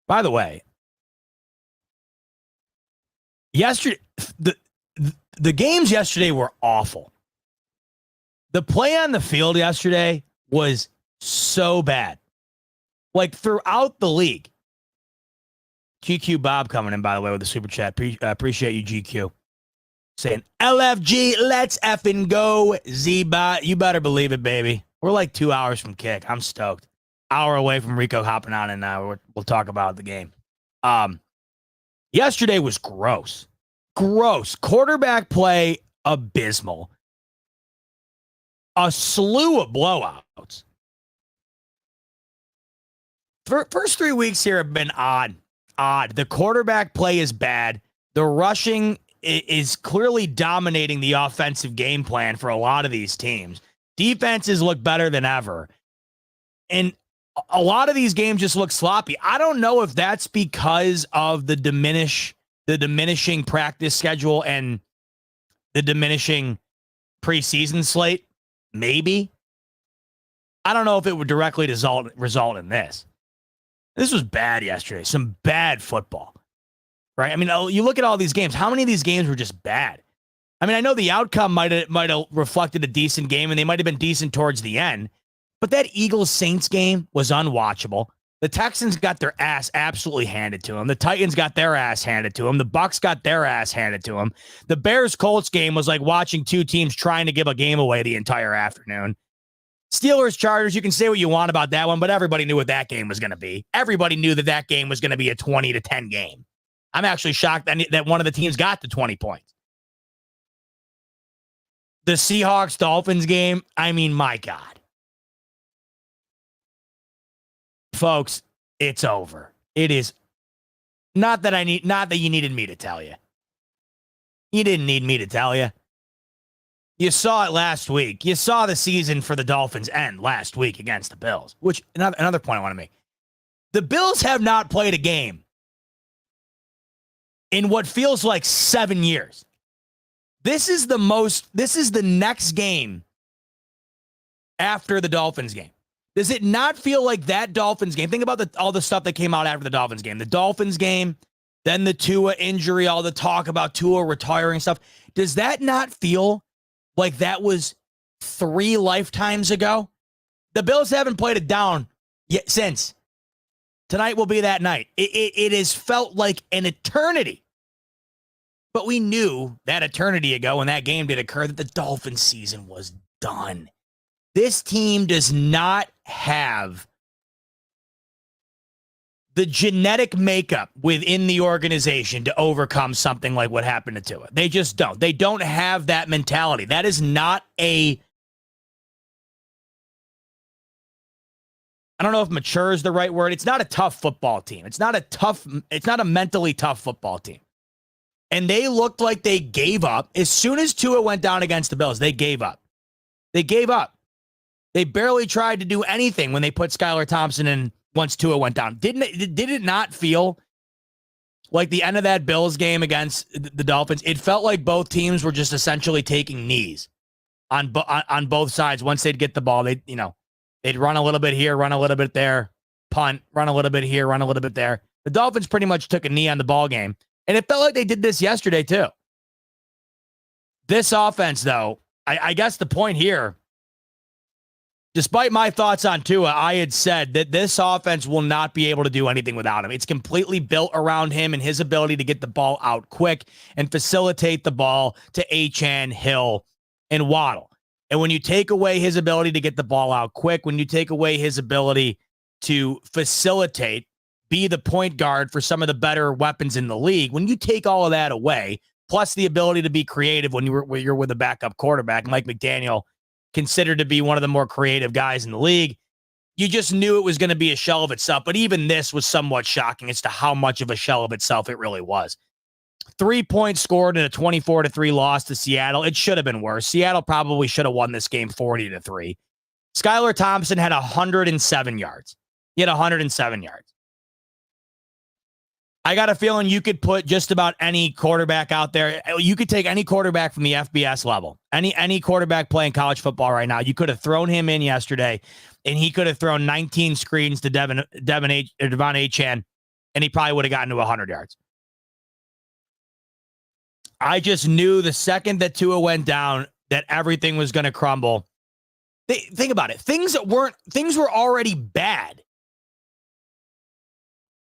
[SPEAKER 1] By the way, yesterday, the games yesterday were awful. The play on the field yesterday was so bad. Like throughout the league. GQ Bob coming in, by the way, with the super chat. Appreciate you, GQ. Saying, LFG, let's effing go, Z-Bot. You better believe it, baby. We're like 2 hours from kick. I'm stoked. Hour away from Rico hopping on, and we'll talk about the game. Yesterday was gross. Gross. Quarterback play, abysmal. A slew of blowouts. First 3 weeks here have been odd. The quarterback play is bad. The rushing is clearly dominating the offensive game plan for a lot of these teams. Defenses look better than ever. And a lot of these games just look sloppy. I don't know if that's because of the diminishing practice schedule and the diminishing preseason slate. Maybe. I don't know if it would directly result in this. This was bad yesterday. Some bad football. Right? I mean, you look at all these games. How many of these games were just bad? I mean, I know the outcome might have reflected a decent game, and they might have been decent towards the end. But that Eagles-Saints game was unwatchable. The Texans got their ass absolutely handed to them. The Titans got their ass handed to them. The Bucs got their ass handed to them. The Bears-Colts game was like watching two teams trying to give a game away the entire afternoon. Steelers-Chargers, you can say what you want about that one, but everybody knew what that game was going to be. Everybody knew that game was going to be a 20-10 game. I'm actually shocked that one of the teams got to 20 points. The Seahawks-Dolphins game, I mean, my God. Folks, it's over. It is not that you needed me to tell you. You didn't need me to tell you. You saw it last week. You saw the season for the Dolphins end last week against the Bills, which another point I want to make. The Bills have not played a game in what feels like 7 years. This is the next game after the Dolphins game. Does it not feel like that Dolphins game? Think about all the stuff that came out after the Dolphins game. The Dolphins game, then the Tua injury, all the talk about Tua retiring stuff. Does that not feel like that was 3 lifetimes ago? The Bills haven't played it down yet since. Tonight will be that night. It has felt like an eternity. But we knew that eternity ago when that game did occur that the Dolphins season was done. This team does not have the genetic makeup within the organization to overcome something like what happened to Tua. They just don't. They don't have that mentality. That is not I don't know if mature is the right word. It's not a tough football team. It's not a mentally tough football team. And they looked like they gave up. As soon as Tua went down against the Bills, they gave up. They gave up. They barely tried to do anything when they put Skylar Thompson in once Tua went down. Did it not feel like the end of that Bills game against the Dolphins? It felt like both teams were just essentially taking knees on both sides. Once they'd get the ball, they'd run a little bit here, run a little bit there, punt, run a little bit here, run a little bit there. The Dolphins pretty much took a knee on the ball game. And it felt like they did this yesterday, too. This offense, though, I guess the point here, despite my thoughts on Tua, I had said that this offense will not be able to do anything without him. It's completely built around him and his ability to get the ball out quick and facilitate the ball to Achane, Hill, and Waddle. And when you take away his ability to get the ball out quick, when you take away his ability to facilitate, be the point guard for some of the better weapons in the league, when you take all of that away, plus the ability to be creative when you're with a backup quarterback, Mike McDaniel, considered to be one of the more creative guys in the league, you just knew it was going to be a shell of itself. But even this was somewhat shocking as to how much of a shell of itself it really was. 3 points scored in a 24-3 loss to Seattle. It should have been worse. Seattle probably should have won this game 40-3. Skylar Thompson had 107 yards. He had 107 yards. I got a feeling you could put just about any quarterback out there. You could take any quarterback from the FBS level, any quarterback playing college football right now. You could have thrown him in yesterday, and he could have thrown 19 screens to Devon Achane, and he probably would have gotten to 100 yards. I just knew the second that Tua went down that everything was going to crumble. Think about it. Things were already bad.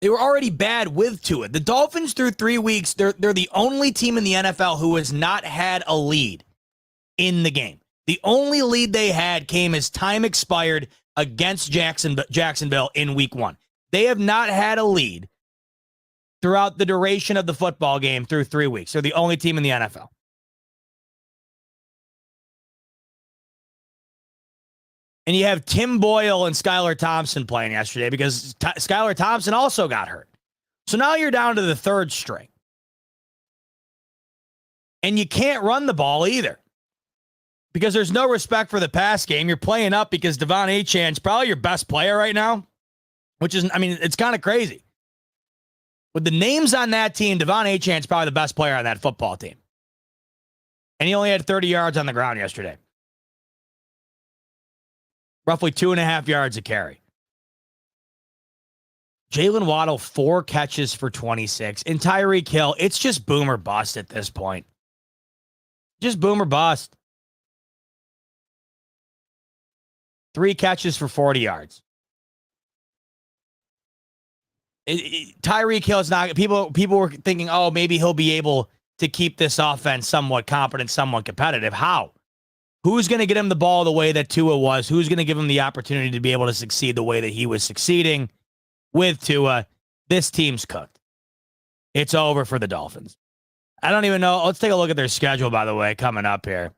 [SPEAKER 1] They were already bad with Tua. The Dolphins through 3 weeks, they're the only team in the NFL who has not had a lead in the game. The only lead they had came as time expired against Jacksonville in week 1. They have not had a lead throughout the duration of the football game through 3 weeks. They're the only team in the NFL. And you have Tim Boyle and Skylar Thompson playing yesterday because Skylar Thompson also got hurt. So now you're down to the third string. And you can't run the ball either because there's no respect for the pass game. You're playing up because Devon Achane's probably your best player right now, which is, I mean, it's kind of crazy. With the names on that team, Devon Achane's probably the best player on that football team. And he only had 30 yards on the ground yesterday. Roughly 2.5 yards a carry. Jalen Waddle, 4 catches for 26. And Tyreek Hill, it's just boom or bust at this point. Just boom or bust. 3 catches for 40 yards. Tyreek Hill is not. People were thinking, oh, maybe he'll be able to keep this offense somewhat competent, somewhat competitive. How? Who's going to get him the ball the way that Tua was? Who's going to give him the opportunity to be able to succeed the way that he was succeeding with Tua? This team's cooked. It's over for the Dolphins. I don't even know. Let's take a look at their schedule, by the way, coming up here.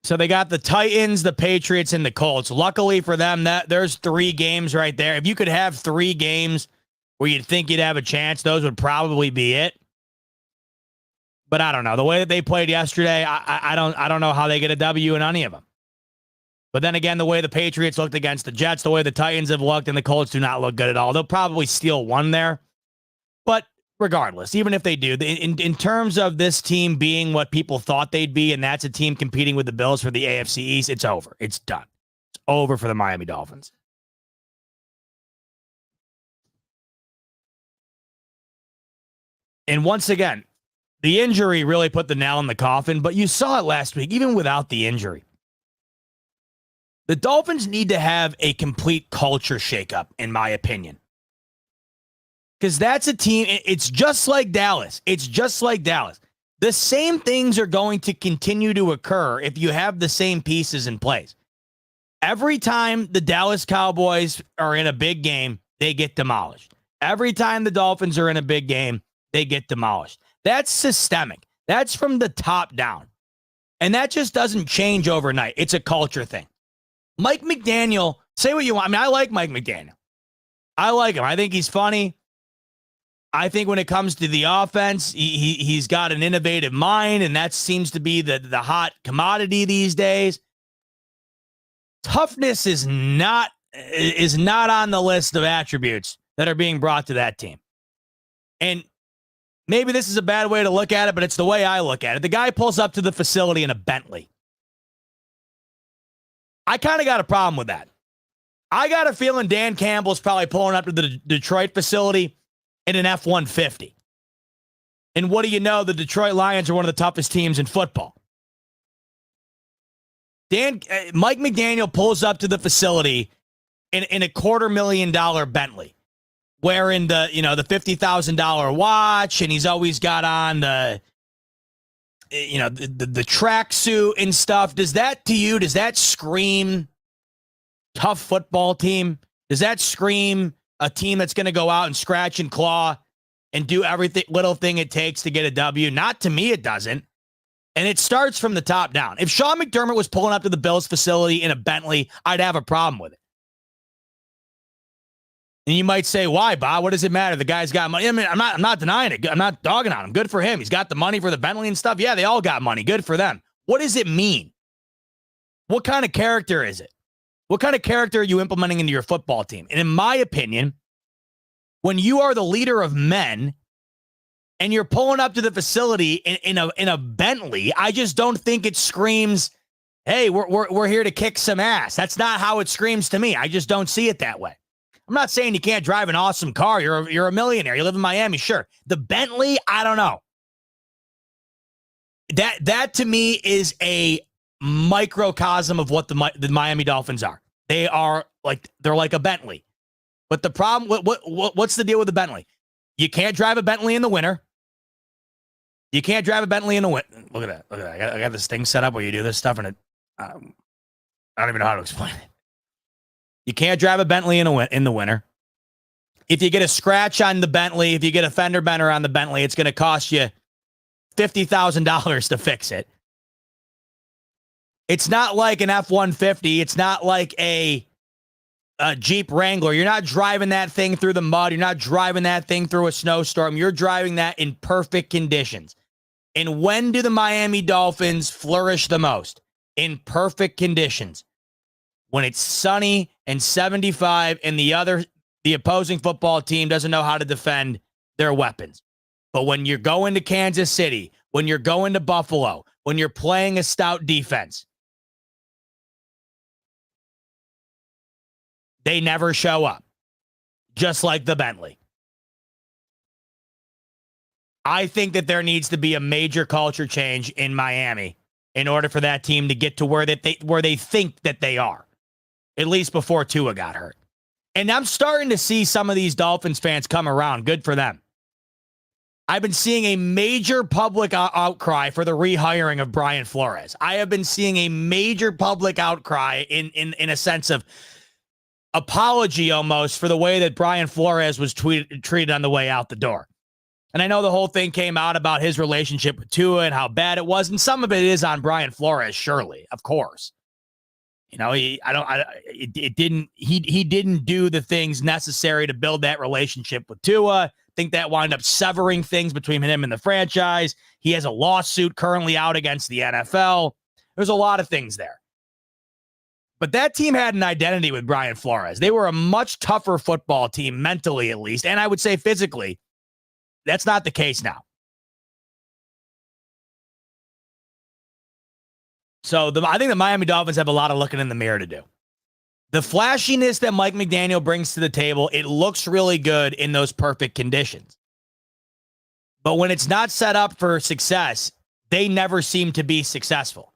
[SPEAKER 1] So they got the Titans, the Patriots, and the Colts. Luckily for them, there's 3 games right there. If you could have 3 games where you'd think you'd have a chance, those would probably be it. But I don't know. The way that they played yesterday, I don't know how they get a W in any of them. But then again, the way the Patriots looked against the Jets, the way the Titans have looked, and the Colts do not look good at all. They'll probably steal one there. But regardless, even if they do, in terms of this team being what people thought they'd be, and that's a team competing with the Bills for the AFC East, it's over. It's done. It's over for the Miami Dolphins. And once again, the injury really put the nail in the coffin, but you saw it last week, even without the injury. The Dolphins need to have a complete culture shakeup, in my opinion. Because that's a team, it's just like Dallas. It's just like Dallas. The same things are going to continue to occur if you have the same pieces in place. Every time the Dallas Cowboys are in a big game, they get demolished. Every time the Dolphins are in a big game, they get demolished. That's systemic. That's from the top down. And that just doesn't change overnight. It's a culture thing. Mike McDaniel, say what you want. I mean, I like Mike McDaniel. I like him. I think he's funny. I think when it comes to the offense, he's got an innovative mind, and that seems to be the hot commodity these days. Toughness is not on the list of attributes that are being brought to that team. And maybe this is a bad way to look at it, but it's the way I look at it. The guy pulls up to the facility in a Bentley. I kind of got a problem with that. I got a feeling Dan Campbell's probably pulling up to the Detroit facility in an F-150. And what do you know? The Detroit Lions are one of the toughest teams in football. Mike McDaniel pulls up to the facility in a $250,000 Bentley, wearing the $50,000 watch, and he's always got on the tracksuit and stuff. Does that scream tough football team? Does that scream a team that's going to go out and scratch and claw and do everything, little thing it takes to get a W? Not to me, it doesn't. And it starts from the top down. If Sean McDermott was pulling up to the Bills facility in a Bentley, I'd have a problem with it. And you might say, why, Bob? What does it matter? The guy's got money. I mean, I'm not denying it. I'm not dogging on him. Good for him. He's got the money for the Bentley and stuff. Yeah, they all got money. Good for them. What does it mean? What kind of character is it? What kind of character are you implementing into your football team? And in my opinion, when you are the leader of men and you're pulling up to the facility in a Bentley, I just don't think it screams, hey, we're here to kick some ass. That's not how it screams to me. I just don't see it that way. I'm not saying you can't drive an awesome car. You're a millionaire. You live in Miami, sure. The Bentley, I don't know. That to me is a microcosm of what the Miami Dolphins are. They're like a Bentley. But the problem, what's the deal with the Bentley? You can't drive a Bentley in the winter. You can't drive a Bentley in the winter. Look at that. I got this thing set up where you do this stuff, and I don't even know how to explain it. You can't drive a Bentley in the winter. If you get a scratch on the Bentley, if you get a fender bender on the Bentley, it's going to cost you $50,000 to fix it. It's not like an F-150. It's not like a Jeep Wrangler. You're not driving that thing through the mud. You're not driving that thing through a snowstorm. You're driving that in perfect conditions. And when do the Miami Dolphins flourish the most? In perfect conditions. When it's sunny and 75 and the opposing football team doesn't know how to defend their weapons. But when you're going to Kansas City, when you're going to Buffalo, when you're playing a stout defense, they never show up. Just like the Bentley. I think that there needs to be a major culture change in Miami in order for that team to get to where they think that they are. At least before Tua got hurt. And I'm starting to see some of these Dolphins fans come around. Good for them. I've been seeing a major public outcry for the rehiring of Brian Flores. I have been seeing a major public outcry in a sense of apology almost for the way that Brian Flores was treated on the way out the door. And I know the whole thing came out about his relationship with Tua and how bad it was. And some of it is on Brian Flores, surely, of course. You know, he didn't do the things necessary to build that relationship with Tua. I think that wound up severing things between him and the franchise. He has a lawsuit currently out against the NFL. There's a lot of things there. But that team had an identity with Brian Flores. They were a much tougher football team, mentally at least, and I would say physically. That's not the case now. So I think the Miami Dolphins have a lot of looking in the mirror to do. The flashiness that Mike McDaniel brings to the table, it looks really good in those perfect conditions. But when it's not set up for success, they never seem to be successful.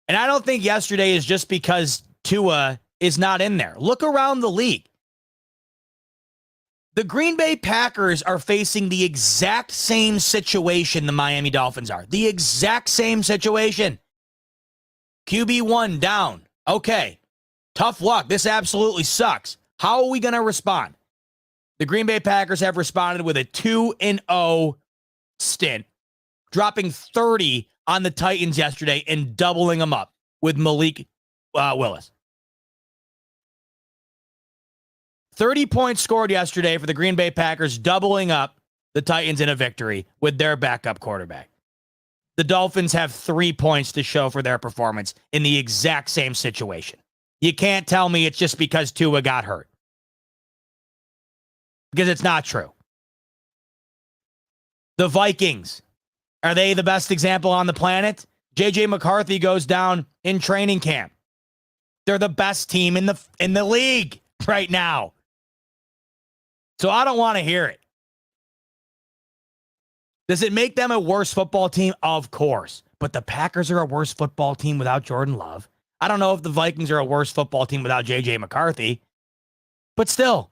[SPEAKER 1] And I don't think yesterday is just because Tua is not in there. Look around the league. The Green Bay Packers are facing the exact same situation the Miami Dolphins are. The exact same situation. QB1 down. Okay. Tough luck. This absolutely sucks. How are we going to respond? The Green Bay Packers have responded with a 2-0 stint, dropping 30 on the Titans yesterday and doubling them up with Malik Willis. 30 points scored yesterday for the Green Bay Packers, doubling up the Titans in a victory with their backup quarterback. The Dolphins have 3 points to show for their performance in the exact same situation. You can't tell me it's just because Tua got hurt. Because it's not true. The Vikings, are they the best example on the planet? J.J. McCarthy goes down in training camp. They're the best team in the league right now. So I don't want to hear it. Does it make them a worse football team? Of course. But the Packers are a worse football team without Jordan Love. I don't know if the Vikings are a worse football team without J.J. McCarthy. But still.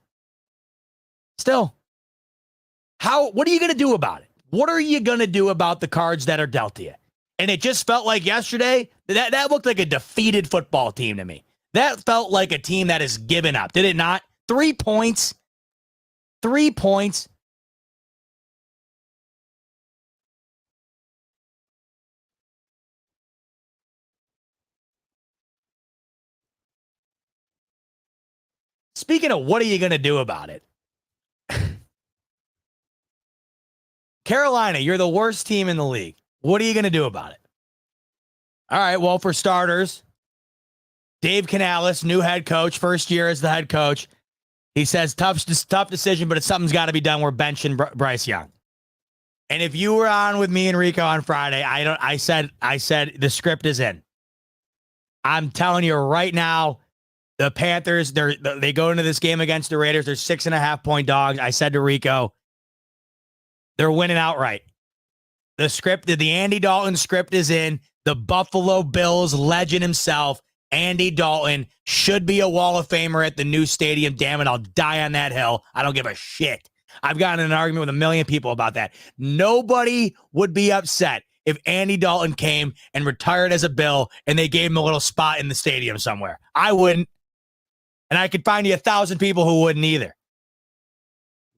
[SPEAKER 1] What are you going to do about it? What are you going to do about the cards that are dealt to you? And it just felt like yesterday, that looked like a defeated football team to me. That felt like a team that has given up. Did it not? 3 points. 3 points. Speaking of what are you going to do about it? Carolina, you're the worst team in the league. What are you going to do about it? All right, well, for starters, Dave Canales, new head coach, first year as the head coach. He says, tough decision, but something's got to be done. We're benching Bryce Young. And if you were on with me and Rico on Friday, I said the script is in. I'm telling you right now, The Panthers, they go into this game against the Raiders. They're 6.5-point dogs. I said to Rico, they're winning outright. The script, the Andy Dalton script is in. The Buffalo Bills legend himself, Andy Dalton, should be a Wall of Famer at the new stadium. Damn it, I'll die on that hill. I don't give a shit. I've gotten in an argument with a million people about that. Nobody would be upset if Andy Dalton came and retired as a Bill and they gave him a little spot in the stadium somewhere. I wouldn't. And I could find you 1,000 people who wouldn't either.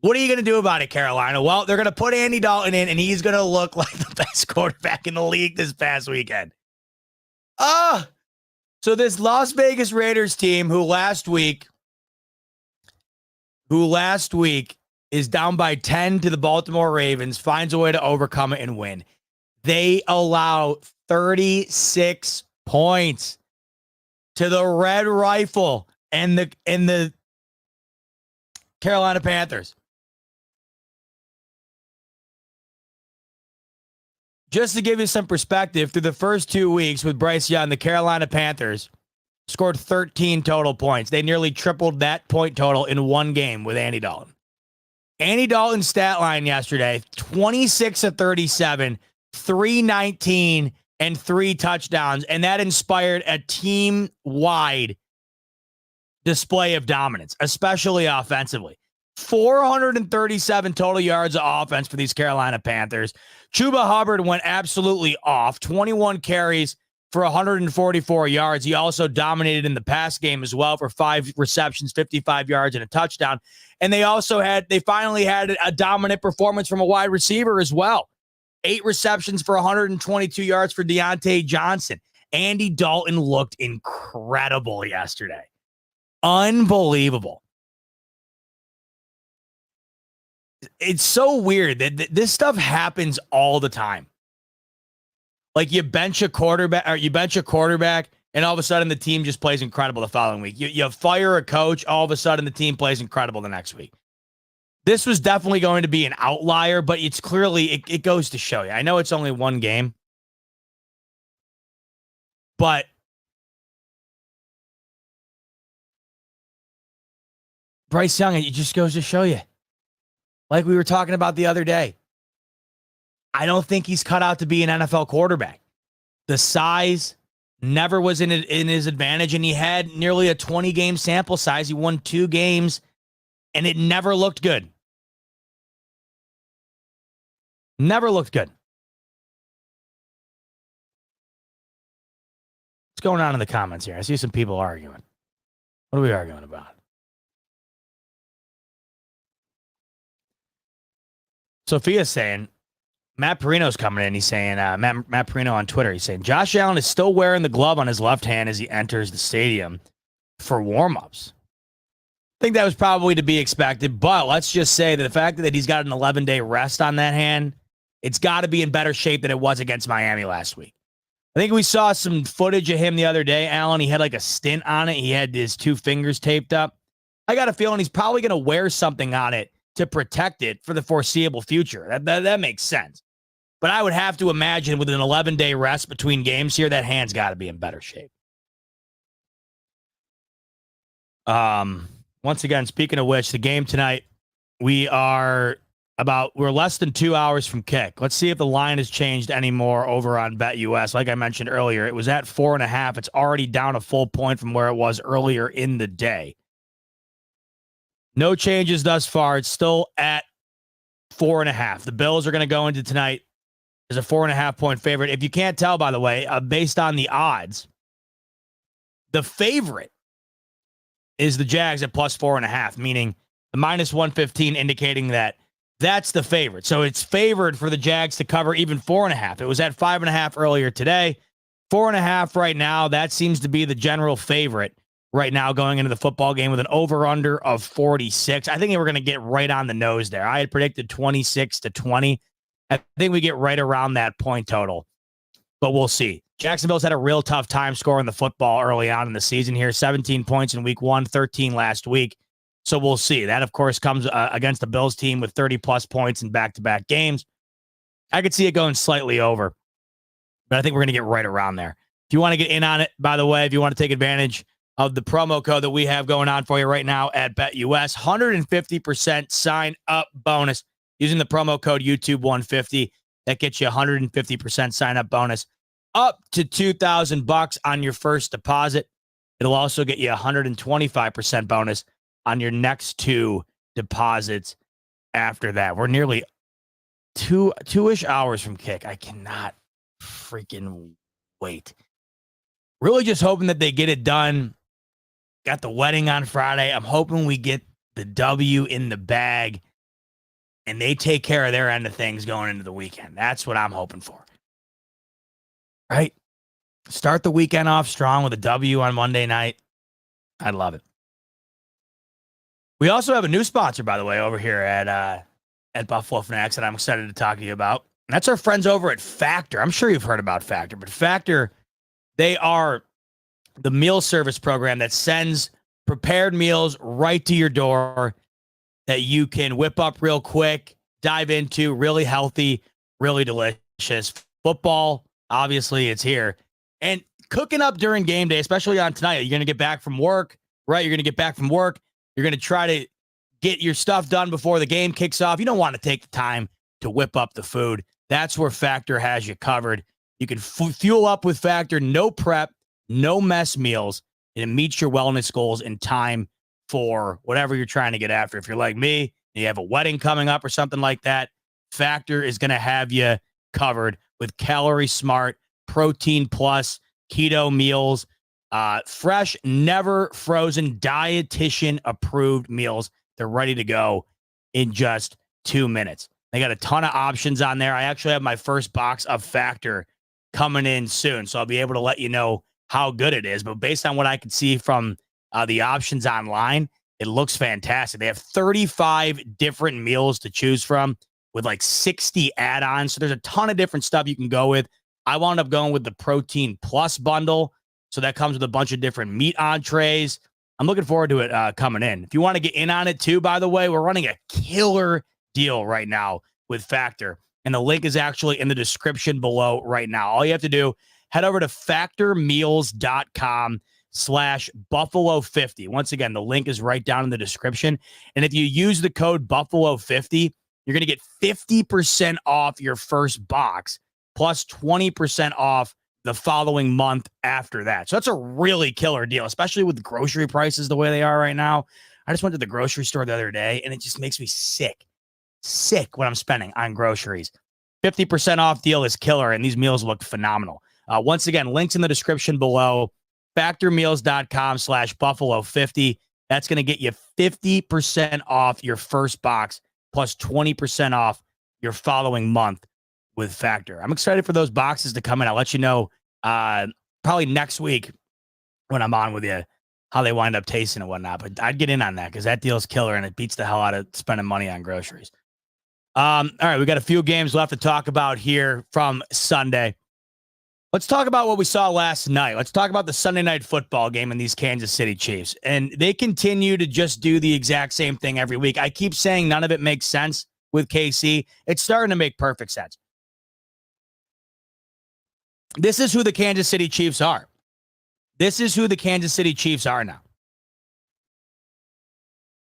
[SPEAKER 1] What are you going to do about it, Carolina? Well, they're going to put Andy Dalton in, and he's going to look like the best quarterback in the league this past weekend. So this Las Vegas Raiders team, who last week is down by 10 to the Baltimore Ravens, finds a way to overcome it and win. They allow 36 points to the Red Rifle and the Carolina Panthers. Just to give you some perspective, through the first 2 weeks with Bryce Young, the Carolina Panthers scored 13 total points. They nearly tripled that point total in one game with Andy Dalton. Andy Dalton's stat line yesterday, 26 of 37, 319, and 3 touchdowns, and that inspired a team-wide display of dominance, especially offensively. 437 total yards of offense for these Carolina Panthers. Chuba Hubbard went absolutely off, 21 carries for 144 yards. He also dominated in the pass game as well for 5 receptions, 55 yards, and a touchdown. And they finally had a dominant performance from a wide receiver as well. 8 receptions for 122 yards for Deontay Johnson. Andy Dalton looked incredible yesterday. Unbelievable. It's so weird that this stuff happens all the time. Like you bench a quarterback, and all of a sudden the team just plays incredible the following week. You fire a coach, all of a sudden the team plays incredible the next week. This was definitely going to be an outlier, but it's clearly, it goes to show you. I know it's only one game, but Bryce Young, it just goes to show you. Like we were talking about the other day, I don't think he's cut out to be an NFL quarterback. The size never was in his advantage, and he had nearly a 20-game sample size. He won 2 games, and it never looked good. Never looked good. What's going on in the comments here? I see some people arguing. What are we arguing about? Sophia's saying, Matt Perino's coming in. He's saying, Matt Perino on Twitter, he's saying, Josh Allen is still wearing the glove on his left hand as he enters the stadium for warm-ups. I think that was probably to be expected, but let's just say that the fact that he's got an 11-day rest on that hand, it's got to be in better shape than it was against Miami last week. I think we saw some footage of him the other day, Allen. He had like a stint on it. He had his 2 fingers taped up. I got a feeling he's probably going to wear something on it to protect it for the foreseeable future. That makes sense. But I would have to imagine with an 11-day rest between games here, that hand's got to be in better shape. Once again, speaking of which, the game tonight, we're less than 2 hours from kick. Let's see if the line has changed anymore over on BetUS. Like I mentioned earlier, it was at 4.5. It's already down a full point from where it was earlier in the day. No changes thus far. It's still at 4.5. The Bills are going to go into tonight as a 4.5-point favorite. If you can't tell, by the way, based on the odds, the favorite is the Jags at plus 4.5, meaning the minus 115 indicating that that's the favorite. So it's favored for the Jags to cover even 4.5. It was at 5.5 earlier today. 4.5 right now. That seems to be the general favorite right now going into the football game with an over-under of 46. I think they were going to get right on the nose there. I had predicted 26-20. I think we get right around that point total, but we'll see. Jacksonville's had a real tough time scoring the football early on in the season here. 17 points in week 1, 13 last week. So we'll see. That, of course, comes against the Bills team with 30-plus points in back-to-back games. I could see it going slightly over, but I think we're going to get right around there. If you want to get in on it, by the way, if you want to take advantage of the promo code that we have going on for you right now at BetUS. 150% sign up bonus using the promo code YouTube150. That gets you 150% sign up bonus up to $2,000 on your first deposit. It'll also get you 125% bonus on your next two deposits after that. We're nearly two-ish hours from kick. I cannot freaking wait. Really just hoping that they get it done. Got the wedding on Friday. I'm hoping we get the W in the bag and they take care of their end of things going into the weekend. That's what I'm hoping for. Right? Start the weekend off strong with a W on Monday night. I love it. We also have a new sponsor, by the way, over here at Buffalo Fanatics that I'm excited to talk to you about. And that's our friends over at Factor. I'm sure you've heard about Factor, but Factor, they are the meal service program that sends prepared meals right to your door that you can whip up real quick, dive into, really healthy, really delicious. Football, obviously, it's here. And cooking up during game day, especially on tonight, you're going to get back from work, right? You're going to get back from work. You're going to try to get your stuff done before the game kicks off. You don't want to take the time to whip up the food. That's where Factor has you covered. You can fuel up with Factor, no prep, no mess meals, and it meets your wellness goals in time for whatever you're trying to get after. If you're like me, and you have a wedding coming up or something like that, Factor is going to have you covered with calorie smart, protein plus, keto meals, fresh, never frozen, dietitian approved meals. They're ready to go in just 2 minutes. They got a ton of options on there. I actually have my first box of Factor coming in soon, so I'll be able to let you know how good it is. But based on what I can see from the options online, it looks fantastic. They have 35 different meals to choose from with like 60 add-ons. So there's a ton of different stuff you can go with. I wound up going with the Protein Plus bundle. So that comes with a bunch of different meat entrees. I'm looking forward to it coming in. If you want to get in on it too, by the way, we're running a killer deal right now with Factor. And the link is actually in the description below right now. All you have to do, head over to factormeals.com/Buffalo50. Once again, the link is right down in the description. And if you use the code Buffalo50, you're going to get 50% off your first box plus 20% off the following month after that. So that's a really killer deal, especially with the grocery prices the way they are right now. I just went to the grocery store the other day and it just makes me sick when I'm spending on groceries. 50% off deal is killer, and these meals look phenomenal. Once again, links in the description below, factormeals.com/Buffalo50. That's going to get you 50% off your first box plus 20% off your following month with Factor. I'm excited for those boxes to come in. I'll let you know probably next week when I'm on with you how they wind up tasting and whatnot. But I'd get in on that because that deal's killer and it beats the hell out of spending money on groceries. All right, we got a few games left to talk about here from Sunday. Let's talk about what we saw last night. Let's talk about the Sunday night football game and these Kansas City Chiefs. And they continue to just do the exact same thing every week. I keep saying none of it makes sense with KC. It's starting to make perfect sense. This is who the Kansas City Chiefs are. This is who the Kansas City Chiefs are now.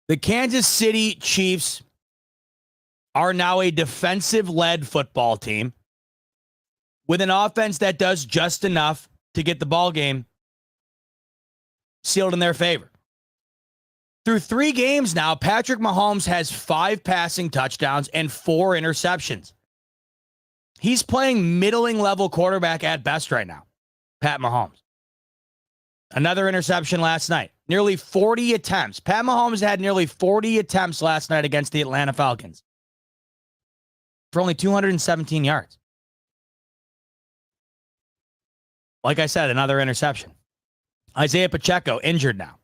[SPEAKER 1] The Kansas City Chiefs are now a defensive-led football team with an offense that does just enough to get the ball game sealed in their favor. Through 3 games now, Patrick Mahomes has 5 passing touchdowns and 4 interceptions. He's playing middling-level quarterback at best right now, Pat Mahomes. Another interception last night. Nearly 40 attempts. Pat Mahomes had nearly 40 attempts last night against the Atlanta Falcons for only 217 yards. Like I said, another interception. Isaiah Pacheco injured now.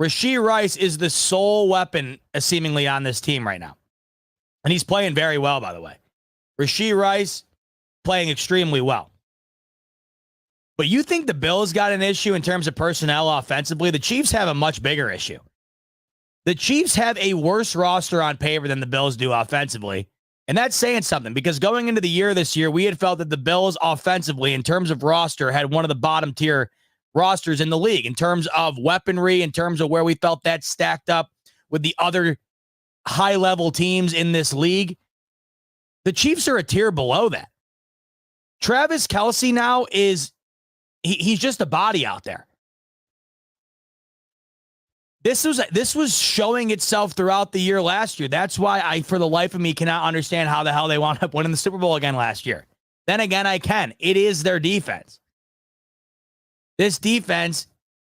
[SPEAKER 1] Rashee Rice is the sole weapon seemingly on this team right now. And he's playing very well, by the way. Rashee Rice playing extremely well. But you think the Bills got an issue in terms of personnel offensively? The Chiefs have a much bigger issue. The Chiefs have a worse roster on paper than the Bills do offensively. And that's saying something because going into the year this year, we had felt that the Bills offensively, in terms of roster, had one of the bottom tier rosters in the league in terms of weaponry, in terms of where we felt that stacked up with the other high-level teams in this league. The Chiefs are a tier below that. Travis Kelce now he's just a body out there. This was showing itself throughout the year last year. That's why I, for the life of me, cannot understand how the hell they wound up winning the Super Bowl again last year. Then again, I can. It is their defense. This defense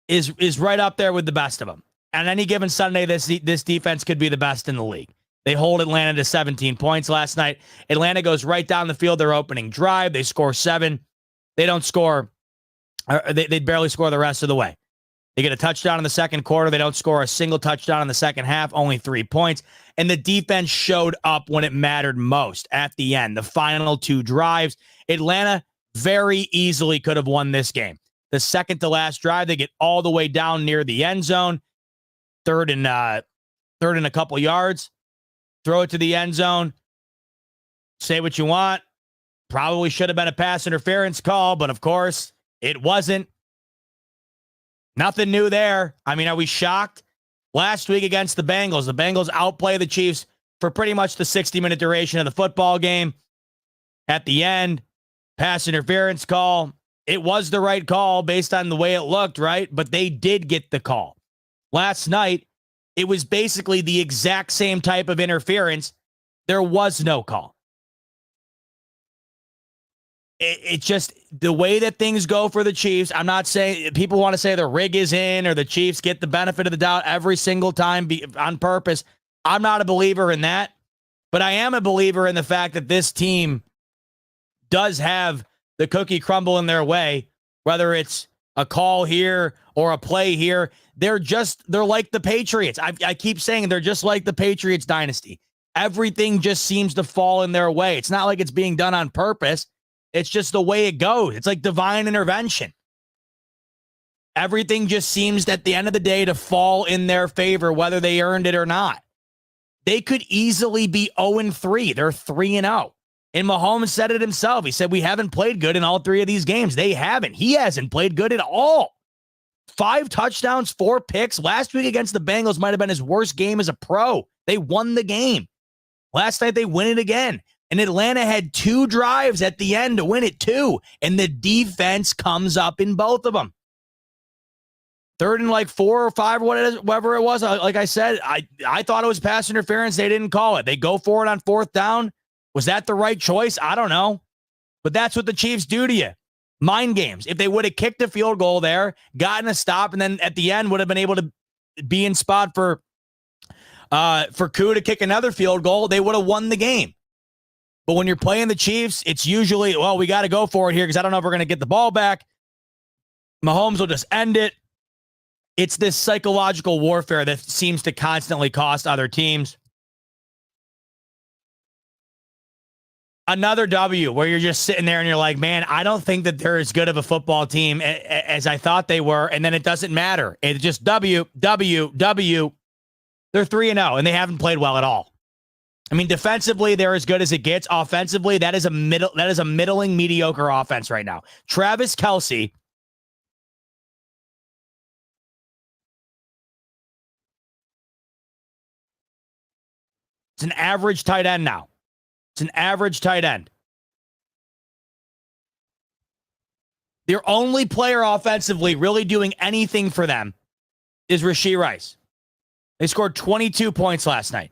[SPEAKER 1] is right up there with the best of them. On any given Sunday, this defense could be the best in the league. They hold Atlanta to 17 points last night. Atlanta goes right down the field their opening drive. They score 7. They don't score. They barely score the rest of the way. They get a touchdown in the second quarter. They don't score a single touchdown in the second half, only 3 points. And the defense showed up when it mattered most at the end. The final 2 drives, Atlanta very easily could have won this game. The second to last drive, they get all the way down near the end zone. Third and a couple yards. Throw it to the end zone. Say what you want. Probably should have been a pass interference call, but of course, it wasn't. Nothing new there. I mean, are we shocked? Last week against the Bengals outplay the Chiefs for pretty much the 60-minute duration of the football game. At the end, pass interference call. It was the right call based on the way it looked, right? But they did get the call. Last night, it was basically the exact same type of interference. There was no call. It's just the way that things go for the Chiefs. I'm not saying people want to say the rig is in or the Chiefs get the benefit of the doubt every single time on purpose. I'm not a believer in that, but I am a believer in the fact that this team does have the cookie crumble in their way, whether it's a call here or a play here. They're like the Patriots. I keep saying they're just like the Patriots dynasty. Everything just seems to fall in their way. It's not like it's being done on purpose. It's just the way it goes. It's like divine intervention. Everything just seems at the end of the day to fall in their favor, whether they earned it or not. They could easily be 0-3. They're 3-0. And Mahomes said it himself. He said, we haven't played good in all 3 of these games. They haven't. He hasn't played good at all. 5 touchdowns, 4 picks. Last week against the Bengals might have been his worst game as a pro. They won the game. Last night they win it again. And Atlanta had 2 drives at the end to win it too. And the defense comes up in both of them. Third and like 4 or 5 or whatever it was. Like I said, I thought it was pass interference. They didn't call it. They go for it on 4th down. Was that the right choice? I don't know. But that's what the Chiefs do to you. Mind games. If they would have kicked a field goal there, gotten a stop, and then at the end would have been able to be in spot for Koo to kick another field goal, they would have won the game. But when you're playing the Chiefs, it's usually, well, we got to go for it here because I don't know if we're going to get the ball back. Mahomes will just end it. It's this psychological warfare that seems to constantly cost other teams. Another W where you're just sitting there and you're like, man, I don't think that they're as good of a football team as I thought they were. And then it doesn't matter. It's just W. They're 3-0 and they haven't played well at all. I mean, defensively, they're as good as it gets. Offensively, that is a middling, mediocre offense right now. Travis Kelce is an average tight end now. It's an average tight end. Their only player offensively really doing anything for them is Rashee Rice. They scored 22 points last night.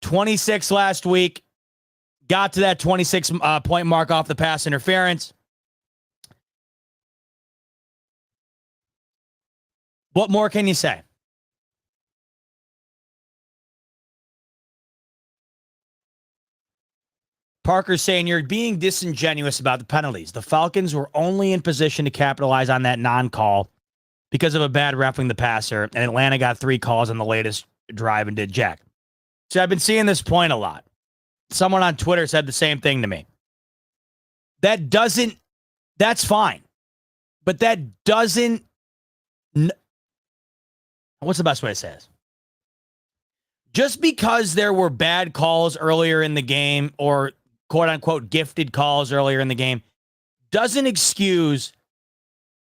[SPEAKER 1] 26 last week. Got to that 26 point mark off the pass interference. What more can you say? Parker's saying you're being disingenuous about the penalties. The Falcons were only in position to capitalize on that non-call because of a bad roughing the passer, and Atlanta got 3 calls on the latest drive and did jack. So I've been seeing this point a lot. Someone on Twitter said the same thing to me. That's fine. But that doesn't, what's the best way to say this? Just because there were bad calls earlier in the game or quote unquote gifted calls earlier in the game doesn't excuse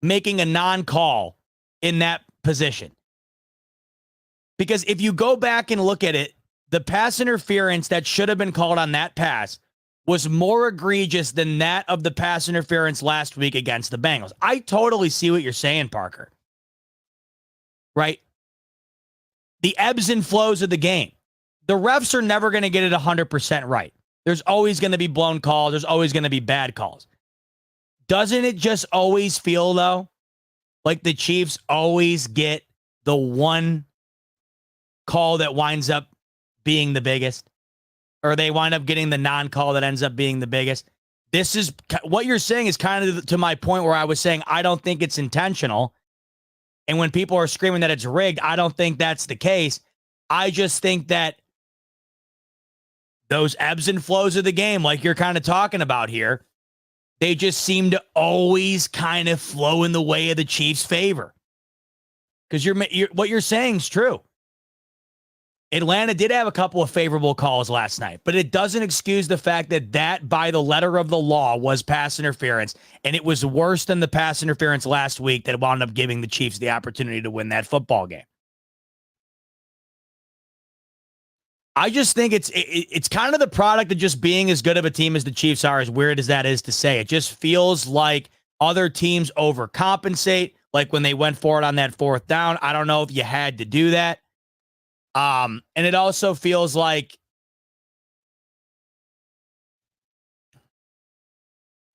[SPEAKER 1] making a non-call in that position. Because if you go back and look at it, the pass interference that should have been called on that pass was more egregious than that of the pass interference last week against the Bengals. I totally see what you're saying, Parker. Right? The ebbs and flows of the game. The refs are never going to get it 100% right. There's always going to be blown calls. There's always going to be bad calls. Doesn't it just always feel, though, like the Chiefs always get the one call that winds up being the biggest? Or they wind up getting the non-call that ends up being the biggest? This is what you're saying is kind of to my point where I was saying I don't think it's intentional. And when people are screaming that it's rigged, I don't think that's the case. I just think that those ebbs and flows of the game, like you're kind of talking about here, they just seem to always kind of flow in the way of the Chiefs' favor. Because what you're saying is true. Atlanta did have a couple of favorable calls last night, but it doesn't excuse the fact that by the letter of the law was pass interference, and it was worse than the pass interference last week that wound up giving the Chiefs the opportunity to win that football game. I just think it's kind of the product of just being as good of a team as the Chiefs are, as weird as that is to say. It just feels like other teams overcompensate, like when they went for it on that fourth down. I don't know if you had to do that. And it also feels like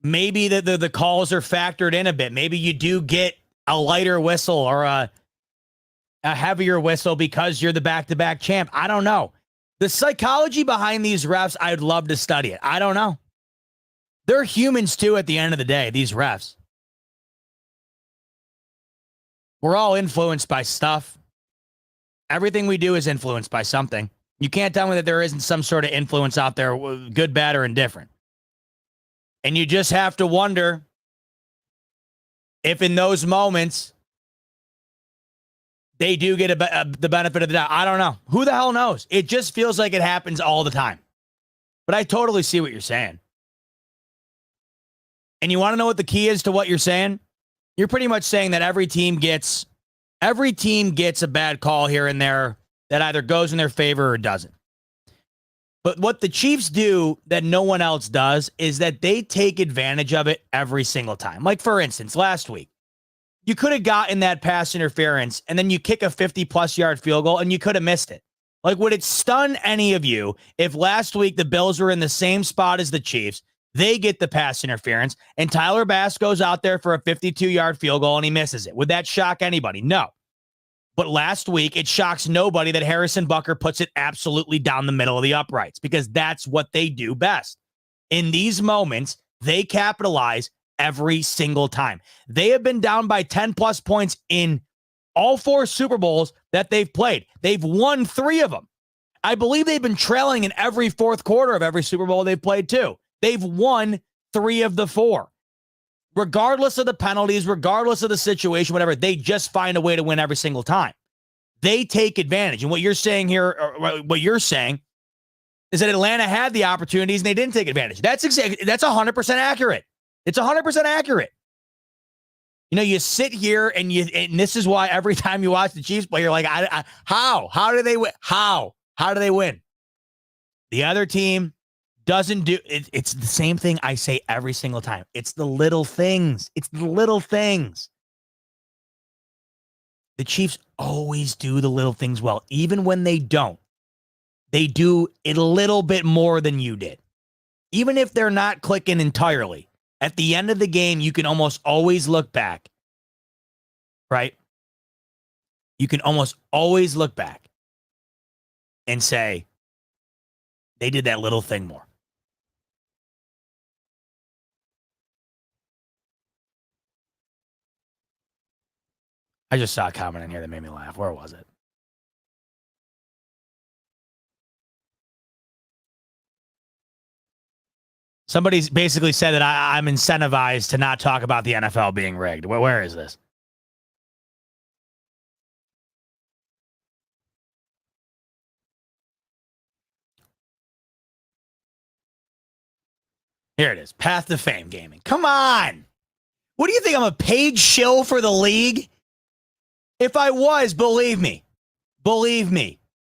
[SPEAKER 1] maybe the calls are factored in a bit. Maybe you do get a lighter whistle or a heavier whistle because you're the back-to-back champ. I don't know. The psychology behind these refs, I'd love to study it. I don't know. They're humans too at the end of the day, these refs. We're all influenced by stuff. Everything we do is influenced by something. You can't tell me that there isn't some sort of influence out there, good, bad, or indifferent. And you just have to wonder if in those moments they do get the benefit of the doubt. I don't know. Who the hell knows? It just feels like it happens all the time. But I totally see what you're saying. And you want to know what the key is to what you're saying? You're pretty much saying that every team gets a bad call here and there that either goes in their favor or doesn't. But what the Chiefs do that no one else does is that they take advantage of it every single time. Like, for instance, last week, you could have gotten that pass interference and then you kick a 50-plus yard field goal and you could have missed it. Like, would it stun any of you if last week the Bills were in the same spot as the Chiefs, they get the pass interference, and Tyler Bass goes out there for a 52-yard field goal and he misses it? Would that shock anybody? No. But last week, it shocks nobody that Harrison Butker puts it absolutely down the middle of the uprights, because that's what they do best. In these moments, they capitalize every single time. They have been down by 10-plus points in all 4 Super Bowls that they've played. They've won 3 of them. I believe they've been trailing in every fourth quarter of every Super Bowl they've played, too. They've won 3 of the 4. Regardless of the penalties, regardless of the situation, whatever, they just find a way to win every single time. They take advantage. And what you're saying here, or what you're saying, is that Atlanta had the opportunities and they didn't take advantage. That's 100% accurate. It's 100% accurate. You know, you sit here and this is why every time you watch the Chiefs play, you're like, how do they win? How do they win? The other team doesn't do it. It's the same thing I say every single time. It's the little things. It's the little things. The Chiefs always do the little things well. Even when they don't, they do it a little bit more than you did. Even if they're not clicking entirely, at the end of the game, you can almost always look back, right? You can almost always look back and say, they did that little thing more. I just saw a comment in here that made me laugh. Where was it? Somebody's basically said that I'm incentivized to not talk about the NFL being rigged. Where is this? Here it is. Path to Fame Gaming. Come on. What do you think? I'm a paid shill for the league? If I was, believe me,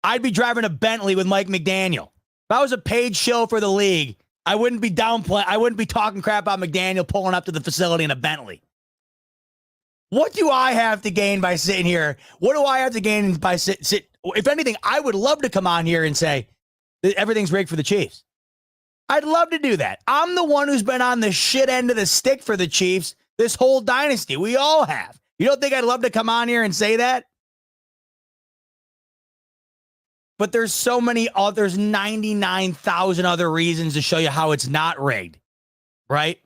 [SPEAKER 1] I'd be driving a Bentley with Mike McDaniel. If I was a paid shill for the league, I wouldn't be downplaying. I wouldn't be talking crap about McDaniel pulling up to the facility in a Bentley. What do I have to gain by sitting here? What do I have to gain by sit? If anything, I would love to come on here and say that everything's rigged for the Chiefs. I'd love to do that. I'm the one who's been on the shit end of the stick for the Chiefs this whole dynasty. We all have. You don't think I'd love to come on here and say that? But there's so many others, 99,000 other reasons to show you how it's not rigged, right?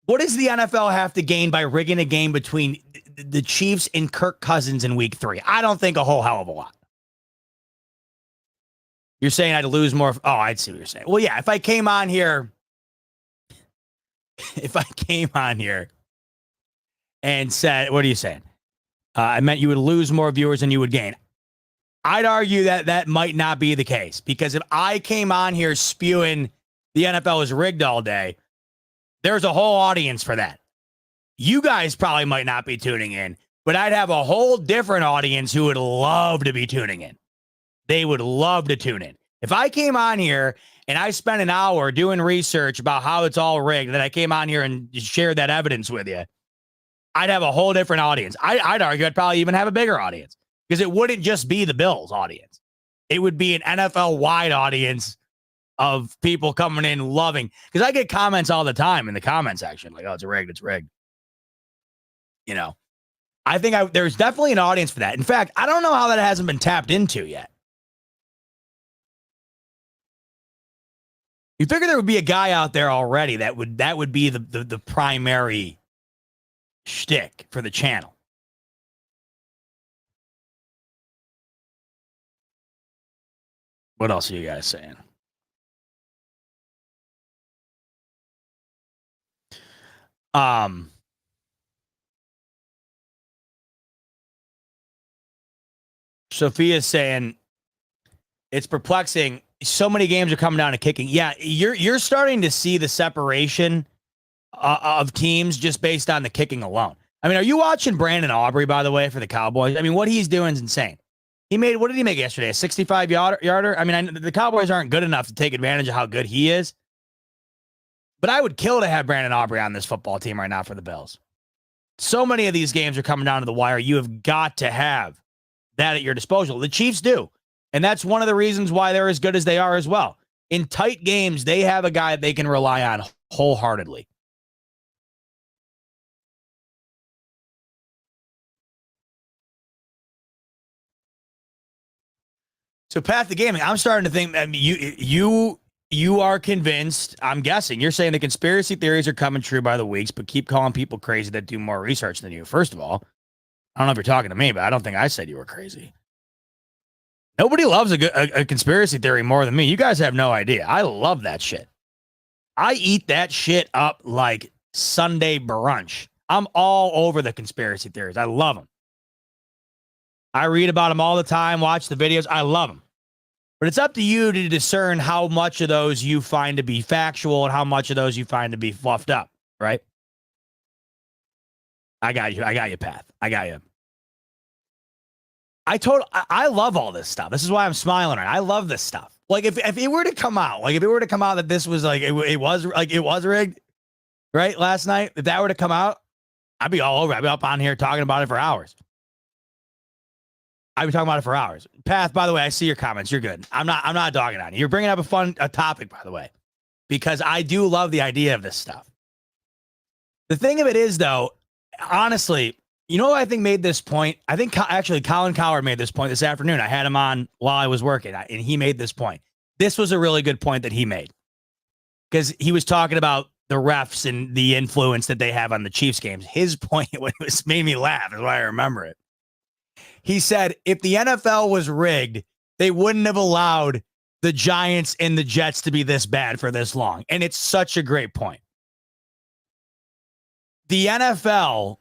[SPEAKER 1] What does the NFL have to gain by rigging a game between the Chiefs and Kirk Cousins in week 3? I don't think a whole hell of a lot. You're saying I'd lose more. Oh, I'd see what you're saying. Well, yeah, if I came on here and said, what are you saying? I meant you would lose more viewers than you would gain. I'd argue that that might not be the case, because if I came on here spewing the NFL is rigged all day, there's a whole audience for that. You guys probably might not be tuning in, but I'd have a whole different audience who would love to be tuning in. They would love to tune in. If I came on here and I spent an hour doing research about how it's all rigged, that I came on here and shared that evidence with you, I'd have a whole different audience. I'd argue I'd probably even have a bigger audience, because it wouldn't just be the Bills audience. It would be an NFL-wide audience of people coming in loving. Because I get comments all the time in the comment section, like, oh, it's rigged, it's rigged. You know, I think there's definitely an audience for that. In fact, I don't know how that hasn't been tapped into yet. You figure there would be a guy out there already that would be the primary shtick for the channel. What else are you guys saying? Sophia's saying it's perplexing. So many games are coming down to kicking. Yeah, you're starting to see the separation of teams just based on the kicking alone. I mean, are you watching Brandon Aubrey, by the way, for the Cowboys? I mean, what he's doing is insane. What did he make yesterday? A 65-yarder? I mean, the Cowboys aren't good enough to take advantage of how good he is. But I would kill to have Brandon Aubrey on this football team right now for the Bills. So many of these games are coming down to the wire. You have got to have that at your disposal. The Chiefs do. And that's one of the reasons why they're as good as they are as well. In tight games, they have a guy they can rely on wholeheartedly. So, Path to Gaming, I'm starting to think that you are convinced. I'm guessing you're saying the conspiracy theories are coming true by the weeks, but keep calling people crazy that do more research than you. First of all, I don't know if you're talking to me, but I don't think I said you were crazy. Nobody loves a conspiracy theory more than me. You guys have no idea. I love that shit. I eat that shit up like Sunday brunch. I'm all over the conspiracy theories. I love them. I read about them all the time, watch the videos. I love them. But it's up to you to discern how much of those you find to be factual and how much of those you find to be fluffed up, right? I got you. I got you, Path. I got you. I love all this stuff. This is why I'm smiling right. I love this stuff. Like if it were to come out, that this was like it was rigged, right? Last night, if that were to come out, I'd be all over. I'd be up on here talking about it for hours. I'd be talking about it for hours. Path, by the way, I see your comments. You're good. I'm not dogging on you. You're bringing up a topic, by the way, because I do love the idea of this stuff. The thing of it is, though, honestly, you know what I think made this point? I think actually Colin Cowherd made this point this afternoon. I had him on while I was working, and he made this point. This was a really good point that he made, because he was talking about the refs and the influence that they have on the Chiefs games. His point, what made me laugh, is why I remember it. He said, if the NFL was rigged, they wouldn't have allowed the Giants and the Jets to be this bad for this long. And it's such a great point. The NFL,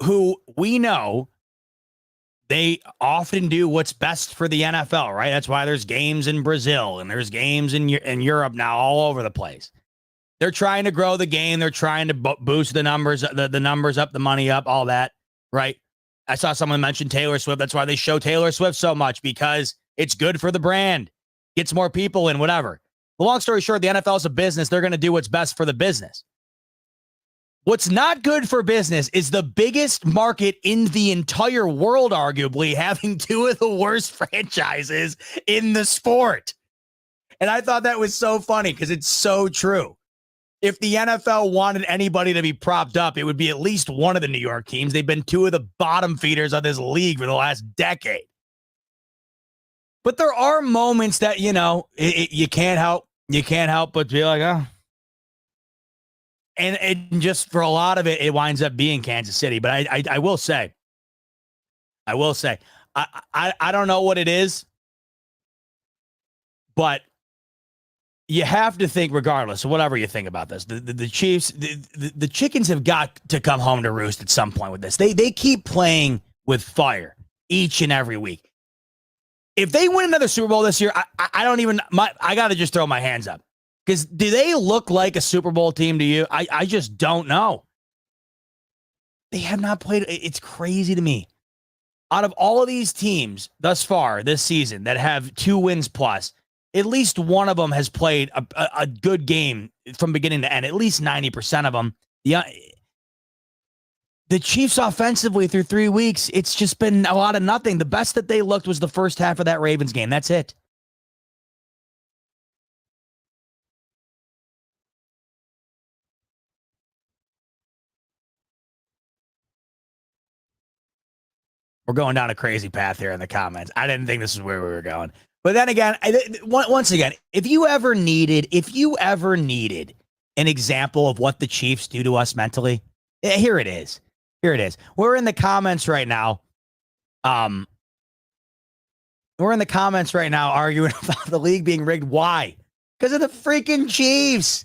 [SPEAKER 1] who we know, they often do what's best for the NFL, right? That's why there's games in Brazil and there's games in Europe now all over the place. They're trying to grow the game. They're trying to boost the numbers, the numbers up, the money up, all that, right? I saw someone mention Taylor Swift. That's why they show Taylor Swift so much, because it's good for the brand. Gets more people in, whatever. The long story short, the NFL is a business. They're going to do what's best for the business. What's not good for business is the biggest market in the entire world, arguably, having two of the worst franchises in the sport. And I thought that was so funny because it's so true. If the NFL wanted anybody to be propped up, it would be at least one of the New York teams. They've been two of the bottom feeders of this league for the last decade. But there are moments that, you know, you can't help but be like, oh. And just for a lot of it, it winds up being Kansas City. But I will say, I don't know what it is, but you have to think, regardless of whatever you think about this, the Chiefs, the chickens have got to come home to roost at some point with this. They keep playing with fire each and every week. If they win another Super Bowl this year, I got to just throw my hands up. Because do they look like a Super Bowl team to you? I just don't know. They have not played. It's crazy to me. Out of all of these teams thus far this season that have 2 wins plus, at least one of them has played a good game from beginning to end. At least 90% of them. The Chiefs offensively through 3 weeks, it's just been a lot of nothing. The best that they looked was the first half of that Ravens game. That's it. We're going down a crazy path here in the comments. I didn't think this is where we were going. But then again, once again, if you ever needed an example of what the Chiefs do to us mentally, here it is. We're in the comments right now. We're in the comments right now arguing about the league being rigged. Why? Because of the freaking Chiefs.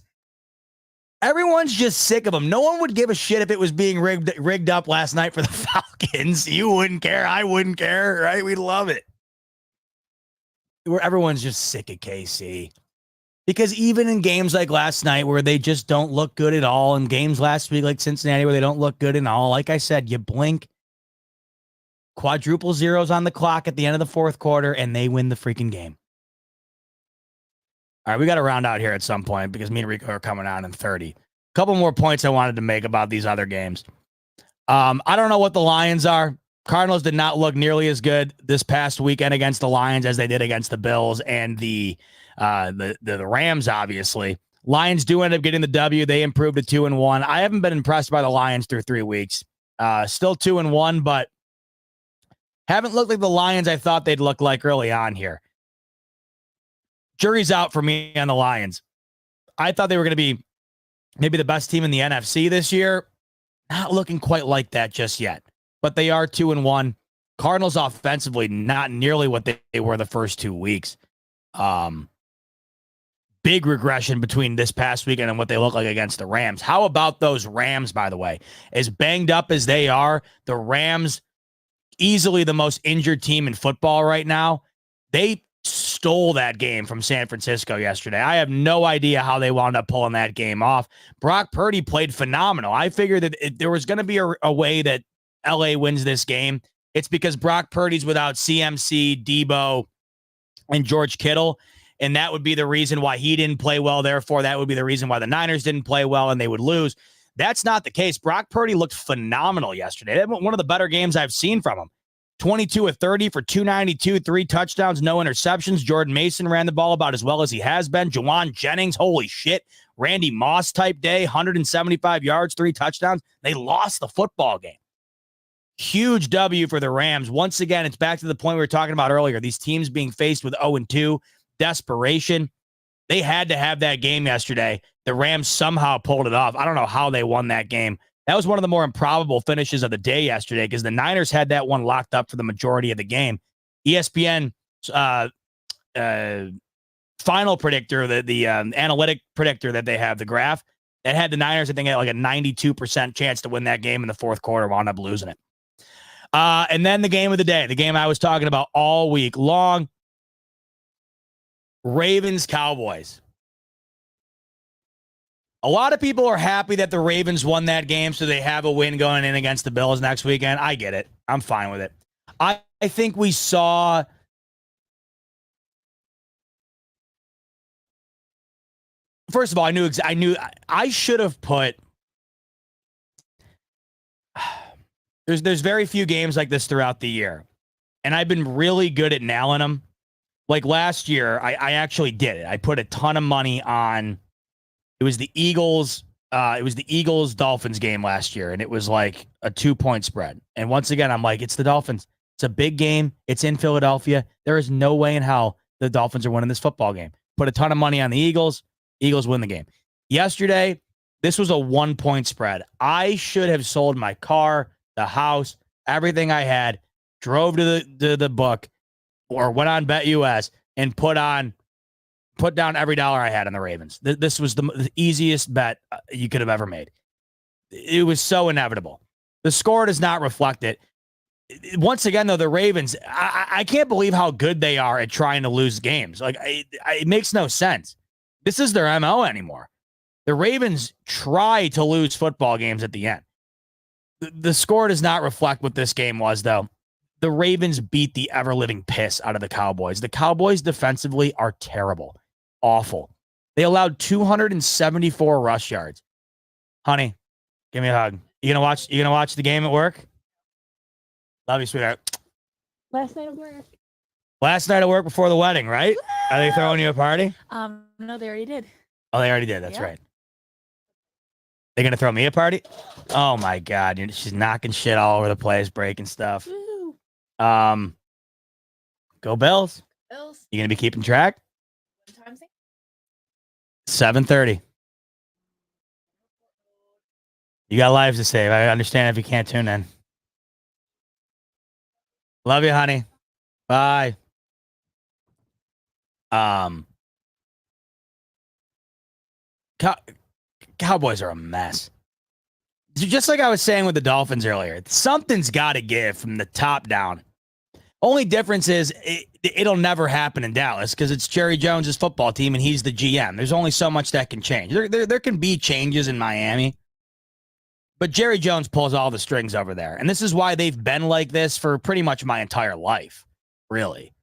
[SPEAKER 1] Everyone's just sick of them. No one would give a shit if it was being rigged up last night for the Falcons. You wouldn't care. I wouldn't care, right? We'd love it. Everyone's just sick of KC. Because even in games like last night where they just don't look good at all, and games last week like Cincinnati where they don't look good at all, like I said, you blink, quadruple zeros on the clock at the end of the fourth quarter, and they win the freaking game. All right, we got to round out here at some point because me and Rico are coming on in 30. A couple more points I wanted to make about these other games. I don't know what the Lions are. Cardinals did not look nearly as good this past weekend against the Lions as they did against the Bills and the Rams, obviously. Lions do end up getting the W. They improved to 2-1. I haven't been impressed by the Lions through 3 weeks. Still 2-1, but haven't looked like the Lions I thought they'd look like early on here. Jury's out for me on the Lions. I thought they were going to be maybe the best team in the NFC this year. Not looking quite like that just yet, but they are 2-1. Cardinals offensively, not nearly what they were the first 2 weeks. Big regression between this past weekend and what they look like against the Rams. How about those Rams, by the way? As banged up as they are, the Rams, easily the most injured team in football right now. They stole that game from San Francisco yesterday. I have no idea how they wound up pulling that game off. Brock Purdy played phenomenal. I figured that there was going to be a way that LA wins this game. It's because Brock Purdy's without CMC, Debo, and George Kittle, and that would be the reason why he didn't play well. Therefore, that would be the reason why the Niners didn't play well and they would lose. That's not the case. Brock Purdy looked phenomenal yesterday. One of the better games I've seen from him. 22 of 30 for 292, 3 touchdowns, no interceptions. Jordan Mason ran the ball about as well as he has been. Juwan Jennings, holy shit. Randy Moss type day, 175 yards, 3 touchdowns. They lost the football game. Huge W for the Rams. Once again, it's back to the point we were talking about earlier. These teams being faced with 0-2, desperation. They had to have that game yesterday. The Rams somehow pulled it off. I don't know how they won that game. That was one of the more improbable finishes of the day yesterday because the Niners had that one locked up for the majority of the game. ESPN final predictor, the analytic predictor that they have, the graph, that had the Niners, I think, at like a 92% chance to win that game in the fourth quarter, wound up losing it. And then the game of the day, the game I was talking about all week long, Ravens-Cowboys. A lot of people are happy that the Ravens won that game, so they have a win going in against the Bills next weekend. I get it. I'm fine with it. I think we saw. First of all, I knew I should have put. There's very few games like this throughout the year, and I've been really good at nailing them. Like last year, I actually did it. I put a ton of money on. It was the Eagles. It was the Eagles Dolphins game last year, and it was like a 2-point spread. And once again, I'm like, it's the Dolphins. It's a big game. It's in Philadelphia. There is no way in hell the Dolphins are winning this football game. Put a ton of money on the Eagles. Eagles win the game. Yesterday, this was a 1-point spread. I should have sold my car, the house, everything I had, drove to the book, or went on BetUS and put down every dollar I had on the Ravens. This was the easiest bet you could have ever made. It was so inevitable. The score does not reflect it. Once again, though, the Ravens, I can't believe how good they are at trying to lose games. Like, it makes no sense. This is their MO anymore. The Ravens try to lose football games at the end. The score does not reflect what this game was, though. The Ravens beat the ever-living piss out of the Cowboys. The Cowboys defensively are terrible. Awful. They allowed 274 rush yards. Honey, give me a hug. You gonna watch the game at work? Love you, sweetheart.
[SPEAKER 4] Last night at work.
[SPEAKER 1] Last night at work before the wedding, right? Are they throwing you a party?
[SPEAKER 4] No, they already did.
[SPEAKER 1] Oh, they already did. That's right. They're gonna throw me a party? Oh my God. She's knocking shit all over the place, breaking stuff.
[SPEAKER 4] Woo.
[SPEAKER 1] Go Bills.
[SPEAKER 4] Bills.
[SPEAKER 1] You gonna be keeping track?
[SPEAKER 4] What time is it?
[SPEAKER 1] 7:30. You got lives to save. I understand if you can't tune in. Love you, honey. Bye. Cowboys are a mess. Just like I was saying with the Dolphins earlier, something's got to give from the top down. Only difference is it'll never happen in Dallas because it's Jerry Jones' football team and he's the GM. There's only so much that can change. There can be changes in Miami, but Jerry Jones pulls all the strings over there. And this is why they've been like this for pretty much my entire life, really.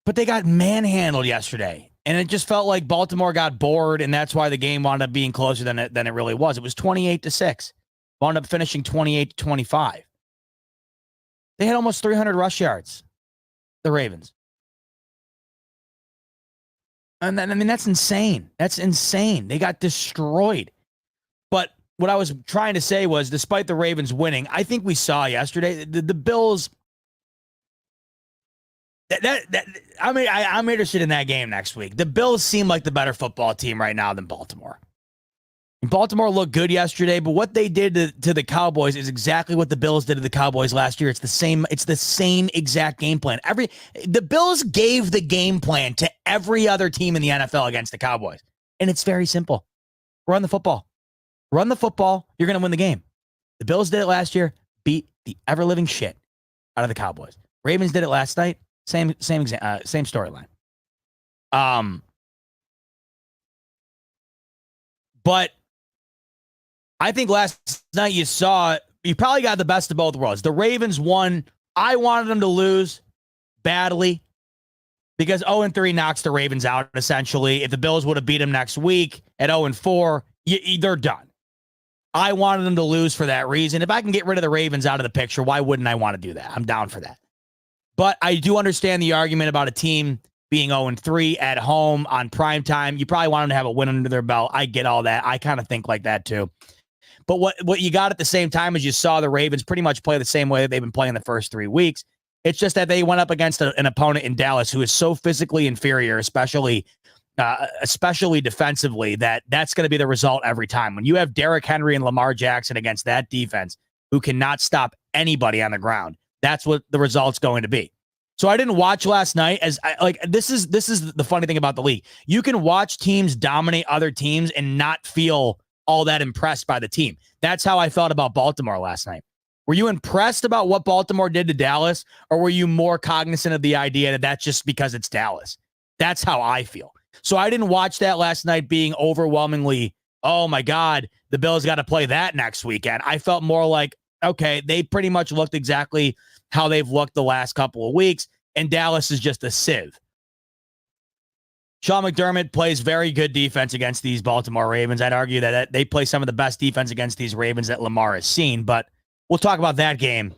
[SPEAKER 1] But they got manhandled yesterday, and it just felt like Baltimore got bored, and that's why the game wound up being closer than it really was. It was 28-6. Wound up finishing 28-25. They had almost 300 rush yards, the Ravens. And then, I mean, that's insane. That's insane. They got destroyed. But what I was trying to say was, despite the Ravens winning, I think we saw yesterday the Bills. I'm interested in that game next week. The Bills seem like the better football team right now than Baltimore. Baltimore looked good yesterday, but what they did to the Cowboys is exactly what the Bills did to the Cowboys last year. It's the same exact game plan. The Bills gave the game plan to every other team in the NFL against the Cowboys. And it's very simple. Run the football. Run the football. You're going to win the game. The Bills did it last year, beat the ever-living shit out of the Cowboys. Ravens did it last night. Same storyline. But I think last night you probably got the best of both worlds. The Ravens won. I wanted them to lose badly because 0-3 knocks the Ravens out, essentially. If the Bills would have beat them next week at 0-4, they're done. I wanted them to lose for that reason. If I can get rid of the Ravens out of the picture, why wouldn't I want to do that? I'm down for that. But I do understand the argument about a team being 0-3 at home on primetime. You probably want them to have a win under their belt. I get all that. I kind of think like that too. But what you got at the same time is you saw the Ravens pretty much play the same way that they've been playing the first 3 weeks. It's just that they went up against an opponent in Dallas who is so physically inferior, especially defensively, that's going to be the result every time. When you have Derrick Henry and Lamar Jackson against that defense who cannot stop anybody on the ground, that's what the result's going to be. So I didn't watch last night this is the funny thing about the league. You can watch teams dominate other teams and not feel all that impressed by the team. That's how I felt about Baltimore last night. Were you impressed about what Baltimore did to Dallas, or were you more cognizant of the idea that that's just because it's Dallas? That's how I feel. So I didn't watch that last night being overwhelmingly, oh my God, the Bills got to play that next weekend. I felt more like, okay, they pretty much looked exactly how they've looked the last couple of weeks, and Dallas is just a sieve. Sean McDermott plays very good defense against these Baltimore Ravens. I'd argue that they play some of the best defense against these Ravens that Lamar has seen, but we'll talk about that game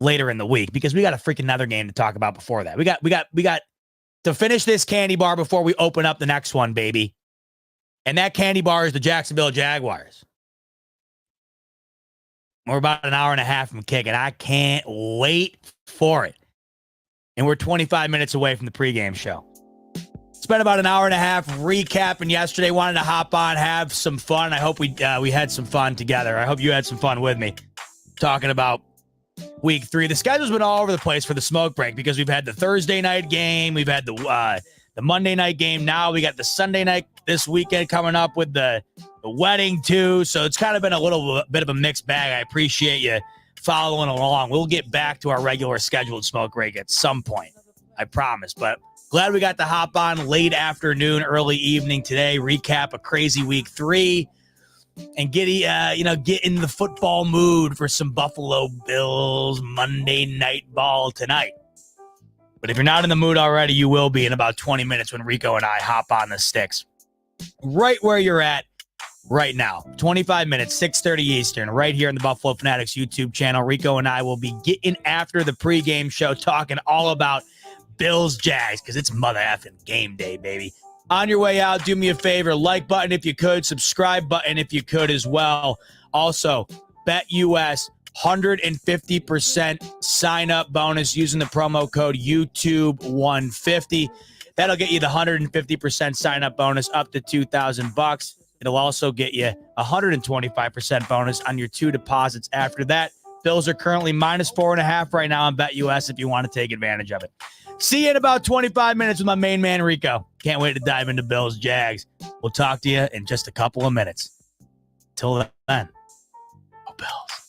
[SPEAKER 1] later in the week because we got a freaking another game to talk about before that. We got to finish this candy bar before we open up the next one, baby. And that candy bar is the Jacksonville Jaguars. We're about an hour and a half from kicking. I can't wait for it. And we're 25 minutes away from the pregame show. Spent about an hour and a half recapping yesterday. Wanted to hop on, have some fun. I hope we had some fun together. I hope you had some fun with me talking about week 3. The schedule's been all over the place for the smoke break because we've had the Thursday night game. We've had the Monday night game. Now we got the Sunday night this weekend coming up with the wedding too. So it's kind of been a little bit of a mixed bag. I appreciate you following along. We'll get back to our regular scheduled smoke break at some point. I promise. But glad we got to hop on late afternoon, early evening today, recap a crazy week 3, and get in the football mood for some Buffalo Bills Monday night ball tonight. But if you're not in the mood already, you will be in about 20 minutes when Rico and I hop on the sticks. Right where you're at right now. 25 minutes, 6:30 Eastern, right here in the Buffalo Fanatics YouTube channel. Rico and I will be getting after the pregame show, talking all about Bills Jags, because it's mother effing game day, baby. On your way out, do me a favor, like button if you could, subscribe button if you could as well. Also, BetUS 150% sign up bonus using the promo code YouTube150. That'll get you the 150% sign up bonus up to $2,000. It'll also get you 125% bonus on your 2 deposits after that. Bills are currently -4.5 right now on BetUS if you want to take advantage of it. See you in about 25 minutes with my main man, Rico. Can't wait to dive into Bills Jags. We'll talk to you in just a couple of minutes. Till then, go Bills.